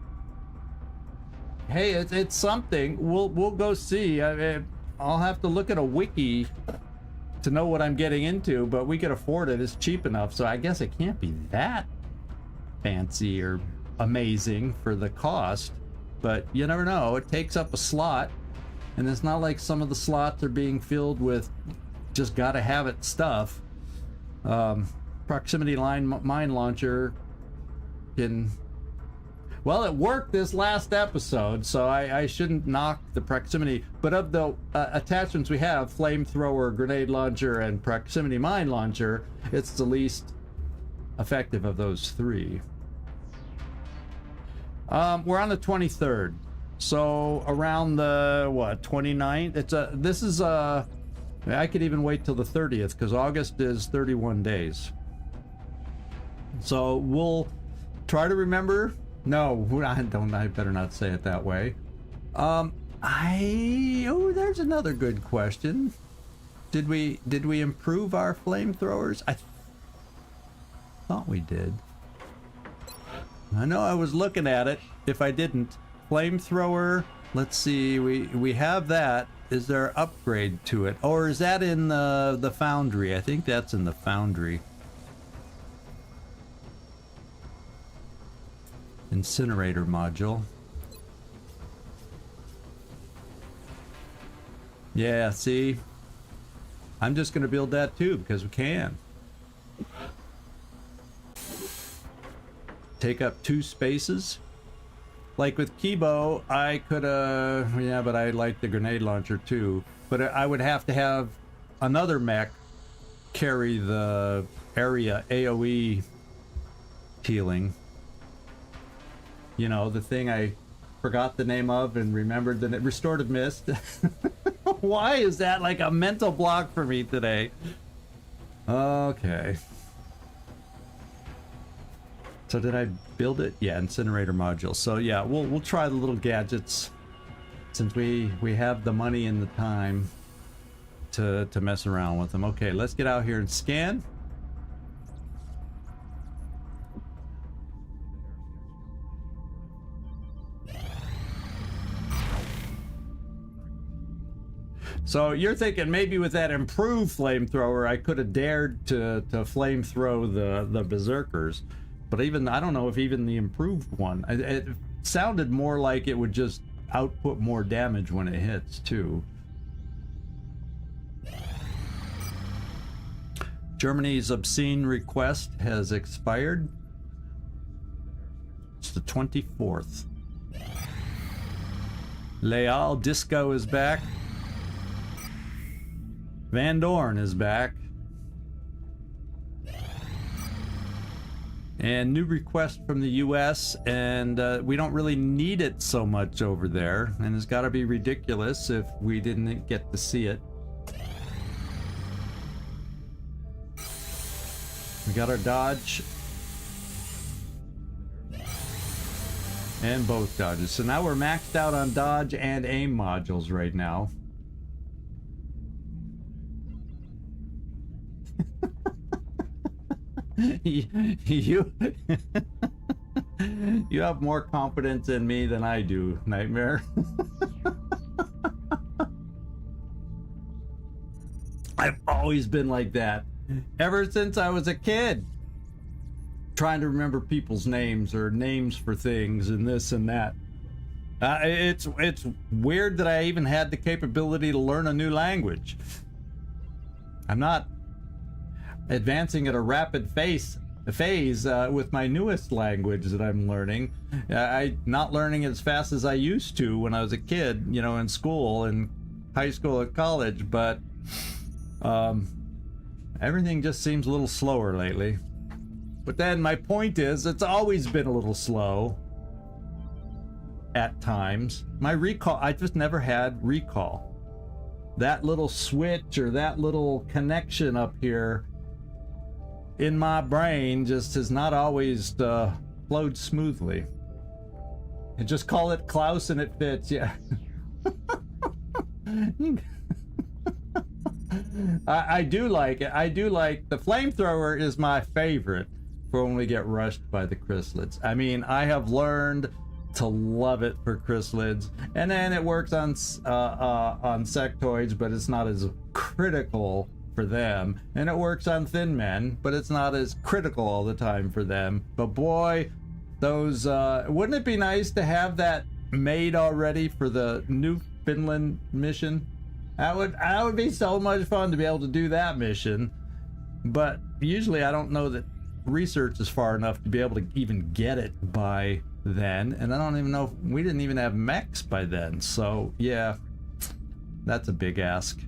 Hey, it's something. We'll go see. I'll have to look at a wiki to know what I'm getting into, but we could afford it. It's cheap enough, so I guess it can't be that fancy or amazing for the cost. But you never know. It takes up a slot, and it's not like some of the slots are being filled with just gotta have it stuff. Proximity mine launcher can, well, it worked this last episode, so I shouldn't knock the proximity. But of the attachments we have, flamethrower, grenade launcher, and proximity mine launcher, it's the least effective of those three. We're on the 23rd, so around the what, 29th? This is I could even wait till the 30th because August is 31 days. So we'll try to remember. No, I better not say it that way. Oh, there's another good question. Did we improve our flamethrowers? I thought we did. I know I was looking at it. If I didn't, flamethrower, let's see, we have that. Is there an upgrade to it? Or is that in the foundry? I think that's in the foundry. Incinerator module. Yeah, see? I'm just going to build that too because we can. Take up 2 spaces. Like with Kibo, I could yeah, but I like the grenade launcher too. But I would have to have another mech carry the area AoE healing. You know, the thing I forgot the name of and remembered the restorative mist. Why is that like a mental block for me today? Okay. So did I build it? Yeah, incinerator module. So yeah, we'll try the little gadgets since we have the money and the time to mess around with them. Okay, let's get out here and scan. So you're thinking maybe with that improved flamethrower, I could have dared to flamethrow the berserkers. But even, I don't know if even the improved one, it sounded more like it would just output more damage when it hits too. Germany's obscene request has expired. It's the 24th. Leal Disco is back. Van Dorn is back. And new request from the US, and we don't really need it so much over there, and it's got to be ridiculous if we didn't get to see it. We got our dodge and both dodges, so now we're maxed out on dodge and aim modules right now. You you have more confidence in me than I do, Nightmare. I've always been like that ever since I was a kid, trying to remember people's names or names for things and this and that. It's weird that I even had the capability to learn a new language. I'm not advancing at a rapid pace phase with my newest language that I'm learning. I'm not learning as fast as I used to when I was a kid, you know, in school, in high school and college, but everything just seems a little slower lately. But then my point is, it's always been a little slow at times. My recall, I just never had recall. That little switch or that little connection up here in my brain just has not always flowed smoothly. And just call it Klaus and it fits, yeah. I do like it. I do like the flamethrower is my favorite for when we get rushed by the chrysalids. I mean, I have learned to love it for chrysalids, and then it works on sectoids, but it's not as critical for them. And it works on thin men, but it's not as critical all the time for them. But boy, those wouldn't it be nice to have that made already for the New Finland mission? That would be so much fun to be able to do that mission. But usually I don't know that research is far enough to be able to even get it by then, and I don't even know if we didn't even have mechs by then. So yeah, that's a big ask.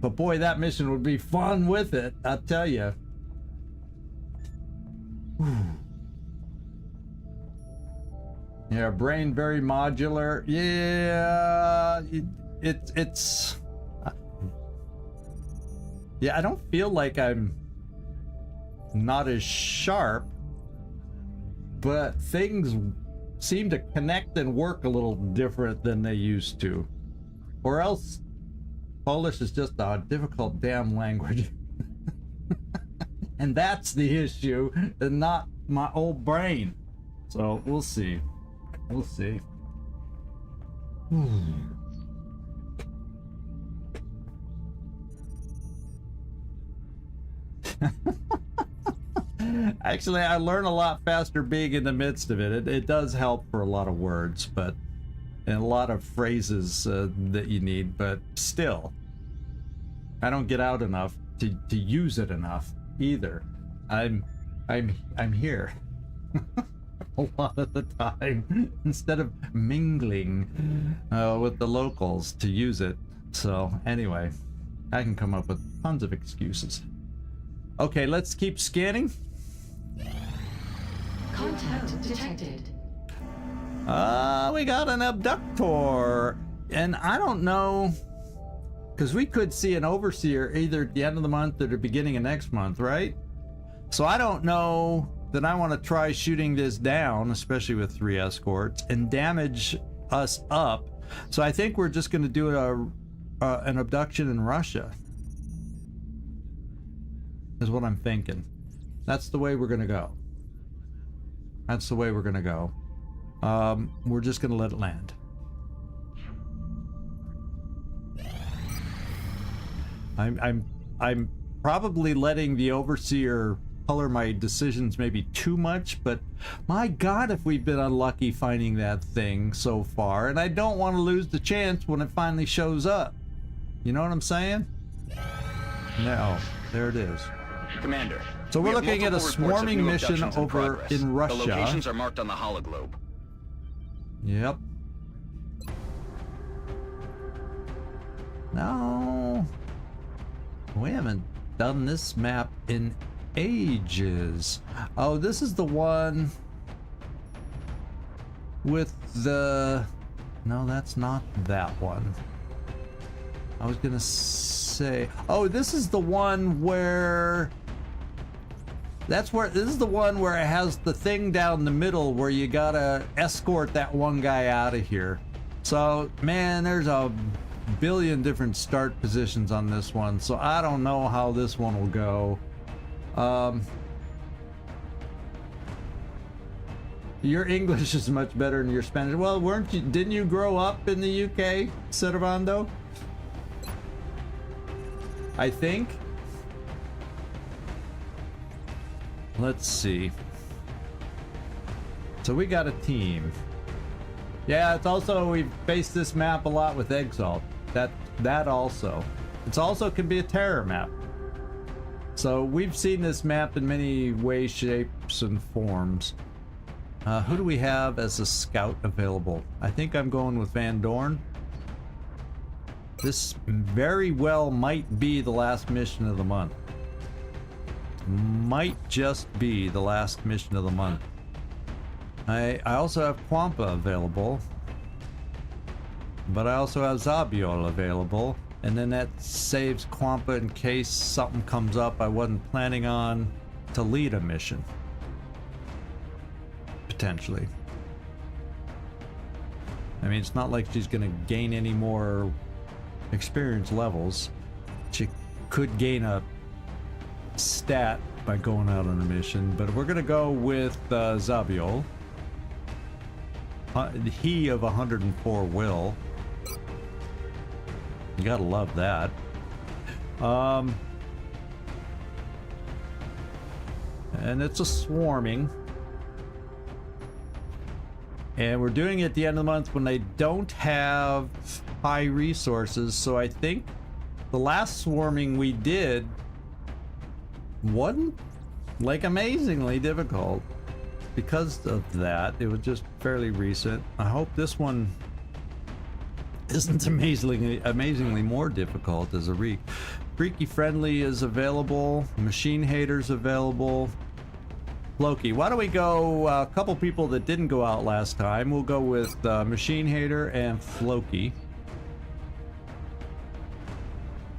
But boy, that mission would be fun with it, I'll tell you. Yeah, brain very modular. Yeah, it's yeah, I don't feel like I'm not as sharp, but things seem to connect and work a little different than they used to. Or else Polish is just a difficult damn language. And that's the issue, and not my old brain. So we'll see. We'll see. Actually, I learn a lot faster being in the midst of it. It does help for a lot of words, but and a lot of phrases that you need. But still, I don't get out enough to use it enough either. I'm here a lot of the time instead of mingling with the locals to use it. So anyway, I can come up with tons of excuses. Okay, let's keep scanning. Contact detected. We got an abductor, and I don't know, because we could see an overseer either at the end of the month or the beginning of next month, right? So I don't know that I want to try shooting this down, especially with 3 escorts, and damage us up. So I think we're just going to do an abduction in Russia, is what I'm thinking. That's the way we're going to go. That's the way we're going to go. We're just going to let it land. I'm probably letting the overseer color my decisions maybe too much, but my God, if we've been unlucky finding that thing so far, and I don't want to lose the chance when it finally shows up. You know what I'm saying? No, there it is. Commander. So we're looking at a swarming mission over in Russia. The locations are marked on the hologlobe. Yep. No. We haven't done this map in ages. Oh, this is the one with the... No, that's not that one. I was gonna say... Oh, this is the one where... This is the one where it has the thing down the middle where you gotta escort that one guy out of here. So, man, there's a billion different start positions on this one, so I don't know how this one will go. Your English is much better than your Spanish. Well, didn't you grow up in the UK, Servando? I think. Let's see. So we got a team. Yeah, it's also, we've faced this map a lot with Exalt. That also. It's also can be a terror map. So we've seen this map in many ways, shapes, and forms. Who do we have as a scout available? I think I'm going with Van Dorn. This very well might be the last mission of the month. Might just be the last mission of the month. I also have 𝐿WOC available. But I also have 𝐉𝐨𝐬𝐬 available. And then that saves 𝐿WOC in case something comes up I wasn't planning on to lead a mission. Potentially. I mean, it's not like she's gonna gain any more experience levels. She could gain a stat by going out on a mission, but we're gonna go with 𝐉𝐵𝐸𝐬𝐬. He of 104 will. You gotta love that. And it's a swarming. And we're doing it at the end of the month when they don't have high resources, so I think the last swarming we did wasn't like amazingly difficult. Because of that, it was just fairly recent. I hope this one isn't amazingly more difficult as a reek. Freaky Friendly is available. Machine Haters available. Loki. Why don't we go a couple people that didn't go out last time? We'll go with Machine Hater and Floki.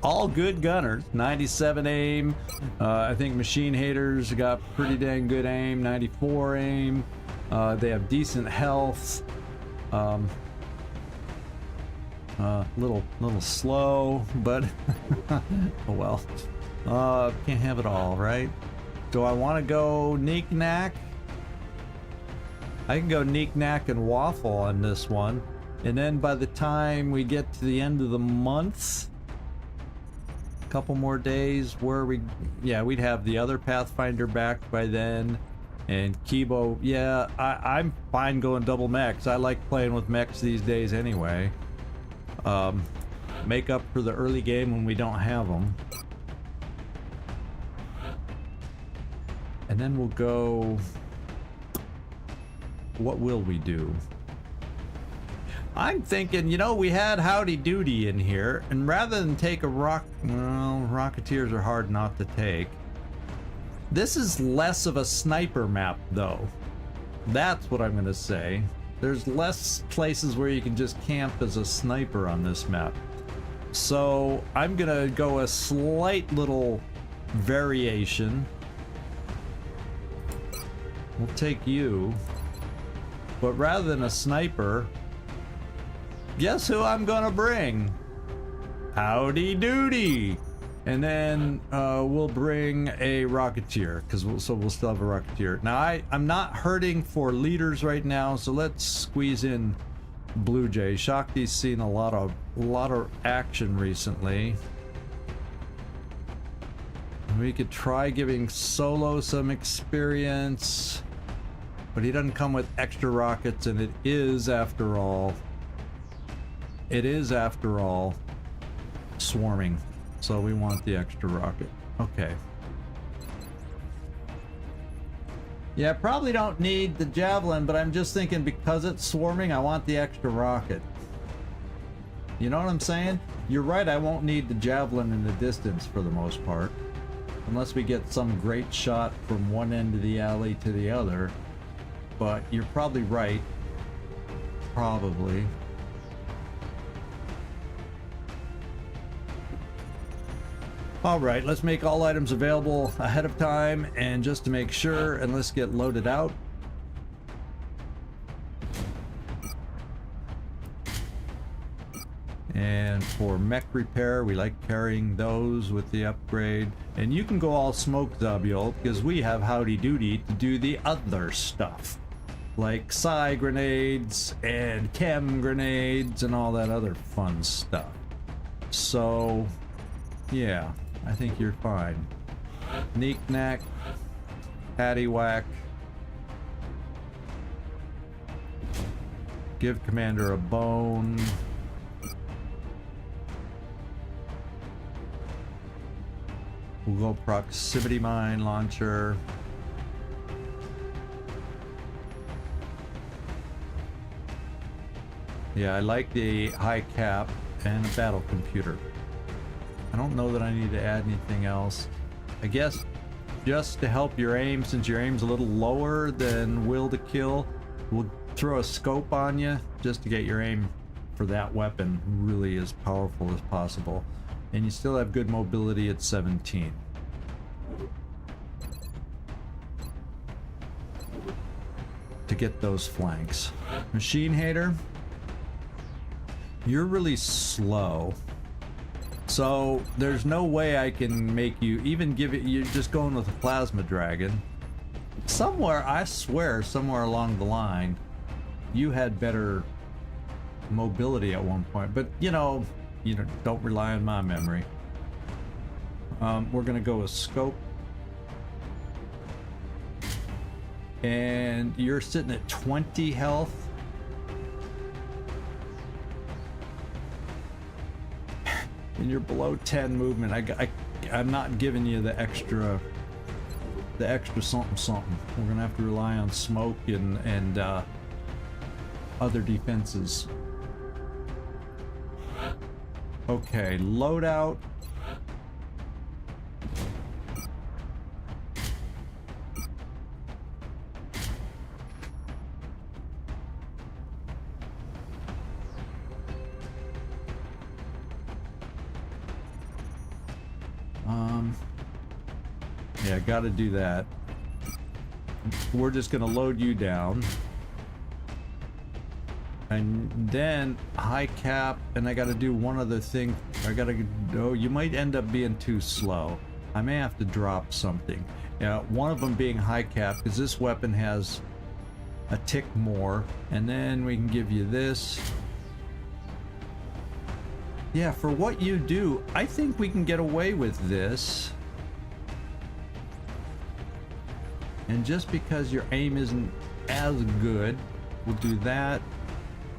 All good gunners. 97 aim. I think Machine Haters got pretty dang good aim. 94 aim. They have decent health. Little slow, but oh well. Can't have it all, right? Do I want to go Neek Nack? I can go Neek Nack and Waffle on this one, and then by the time we get to the end of the month, a couple more days where we'd have the other Pathfinder back by then, and Kibo. Yeah, I'm fine going double mechs. I like playing with mechs these days anyway. Make up for the early game when we don't have them. And then we'll go... What will we do? I'm thinking, you know, we had Howdy Doody in here, and rather than take a Rocketeers are hard not to take. This is less of a sniper map, though. That's what I'm gonna say. There's less places where you can just camp as a sniper on this map. So I'm gonna go a slight little variation. We'll take you. But rather than a sniper, guess who I'm gonna bring? Howdy Doody! And then we'll bring a Rocketeer, so we'll still have a Rocketeer. Now I'm not hurting for leaders right now, so let's squeeze in Blue Jay. Shakti's seen a lot of action recently. We could try giving Solo some experience, but he doesn't come with extra rockets, and it is after all swarming. So we want the extra rocket. Okay. Yeah, probably don't need the javelin, but I'm just thinking because it's swarming, I want the extra rocket. You know what I'm saying? You're right, I won't need the javelin in the distance for the most part. Unless we get some great shot from one end of the alley to the other. But you're probably right. Probably. Alright, let's make all items available ahead of time, and just to make sure, and let's get loaded out. And for mech repair, we like carrying those with the upgrade. And you can go all smoke 𝐉𝐵𝐸𝐬𝐬, because we have Howdy Doody to do the other stuff. Like psi grenades and chem grenades and all that other fun stuff. So, yeah. I think you're fine. Neek Nack, Paddywhack. Give Commander a bone. We'll go proximity mine launcher. Yeah, I like the high cap and a battle computer. I don't know that I need to add anything else. I guess just to help your aim, since your aim's a little lower than will to kill, we'll throw a scope on you just to get your aim for that weapon really as powerful as possible. And you still have good mobility at 17. To get those flanks. Machine Hater, you're really slow. So there's no way I can make you even give it, you're just going with a plasma dragon. Somewhere, I swear, somewhere along the line, you had better mobility at one point, but you know, don't rely on my memory. We're gonna go with scope. And you're sitting at 20 health. And you're below 10 movement. I'm not giving you the extra something. We're gonna have to rely on smoke and other defenses. Okay, loadout. Yeah, gotta do that. We're just gonna load you down. And then high cap, and I gotta do one other thing. Oh, you might end up being too slow. I may have to drop something. Yeah, one of them being high cap, because this weapon has a tick more. And then we can give you this. Yeah, for what you do, I think we can get away with this. And just because your aim isn't as good, we'll do that,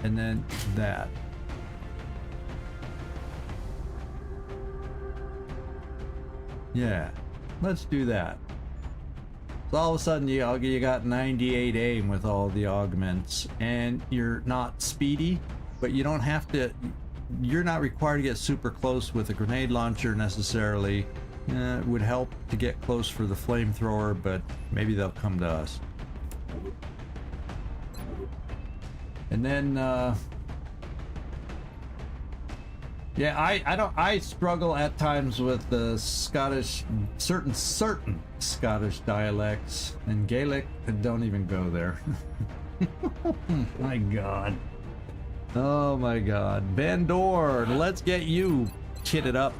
and then that. Yeah, let's do that. So all of a sudden you got 98 aim with all the augments, and you're not speedy, but you don't have to, you're not required to get super close with a grenade launcher necessarily. It would help to get close for the flamethrower, but maybe they'll come to us. And then, yeah, I struggle at times with the Scottish, certain Scottish dialects, and Gaelic, don't even go there. My God. Oh my God. Bandor, let's get you kitted up.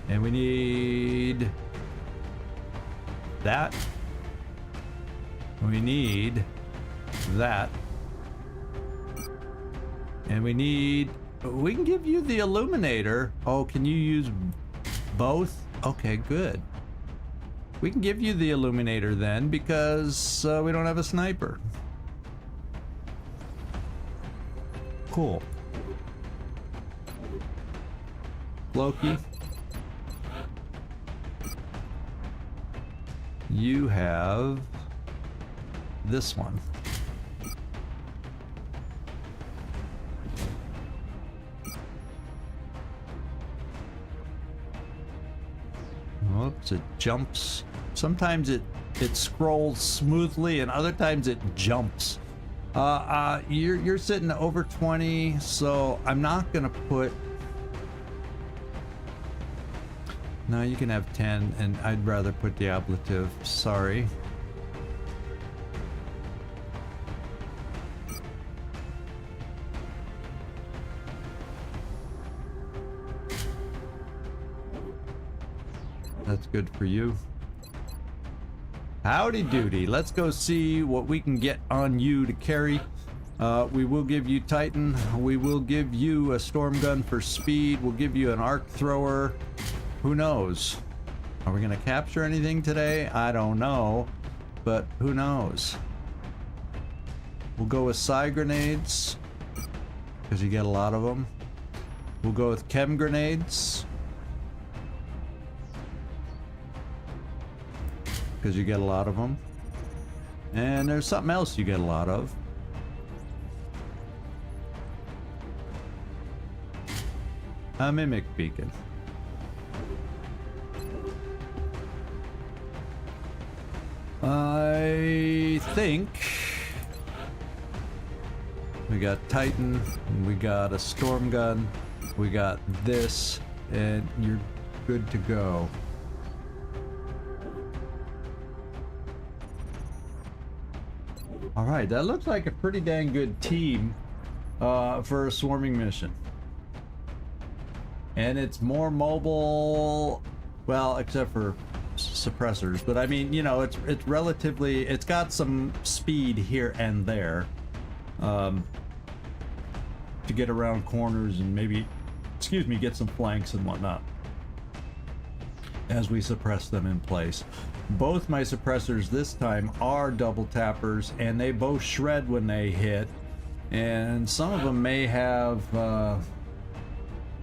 And we need that. We need that. And we can give you the illuminator. Oh, can you use both? Okay, good. We can give you the illuminator then, because we don't have a sniper. Cool. Loki. You have this one. Oops, it jumps. Sometimes it scrolls smoothly, and other times it jumps. You're sitting over 20, so I'm not gonna put. No, you can have 10, and I'd rather put the ablative. Sorry. That's good for you. Howdy doody. Let's go see what we can get on you to carry. We will give you Titan. We will give you a storm gun for speed. We'll give you an arc thrower. Who knows? Are we gonna capture anything today? I don't know, but who knows? We'll go with psi grenades, because you get a lot of them. We'll go with chem grenades, because you get a lot of them. And there's something else you get a lot of. A mimic beacon. I think we got Titan, we got a storm gun, we got this, and you're good to go. Alright, that looks like a pretty dang good team for a swarming mission. And it's more mobile, well, except for suppressors, but I mean, you know, it's relatively, it's got some speed here and there to get around corners and maybe, excuse me, get some flanks and whatnot as we suppress them in place. Both my suppressors this time are double tappers, and they both shred when they hit, and some of them may have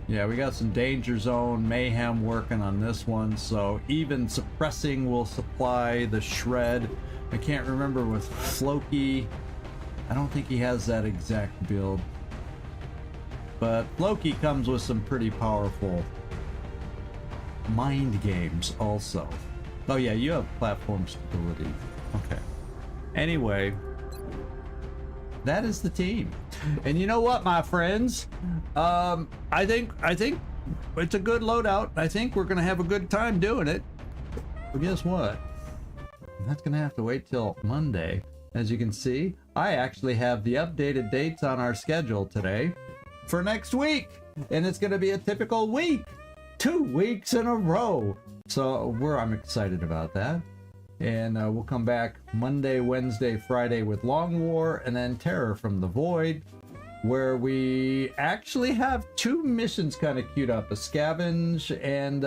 yeah, we got some danger zone mayhem working on this one, so even suppressing will supply the shred. I can't remember with Floki. I don't think he has that exact build, but Floki comes with some pretty powerful mind games also. Oh yeah, you have platform stability. Okay. Anyway, that is the team. And you know what, my friends? I think it's a good loadout. I think we're gonna have a good time doing it. But guess what? That's gonna have to wait till Monday. As you can see, I actually have the updated dates on our schedule today for next week. And it's gonna be a typical week. 2 weeks in a row. So I'm excited about that. And we'll come back Monday, Wednesday, Friday with Long War, and then Terror from the Void, where we actually have 2 missions kind of queued up, a scavenge and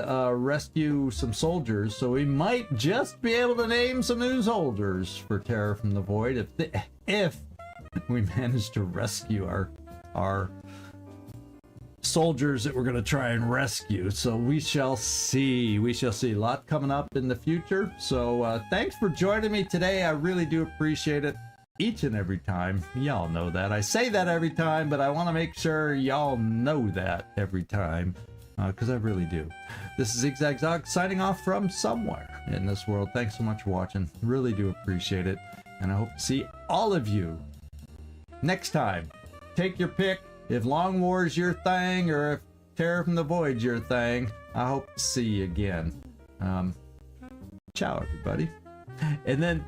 rescue some soldiers. So we might just be able to name some new soldiers for Terror from the Void if we manage to rescue our soldiers that we're going to try and rescue. So we shall see. We shall see. A lot coming up in the future. So thanks for joining me today. I really do appreciate it each and every time. Y'all know that. I say that every time, but I want to make sure y'all know that every time, because I really do. This is 𝐤𝐴𝐳 signing off from somewhere in this world. Thanks so much for watching. Really do appreciate it. And I hope to see all of you next time. Take your pick. If Long War's your thing, or if Terror from the Void's your thing, I hope to see you again. Ciao, everybody. And then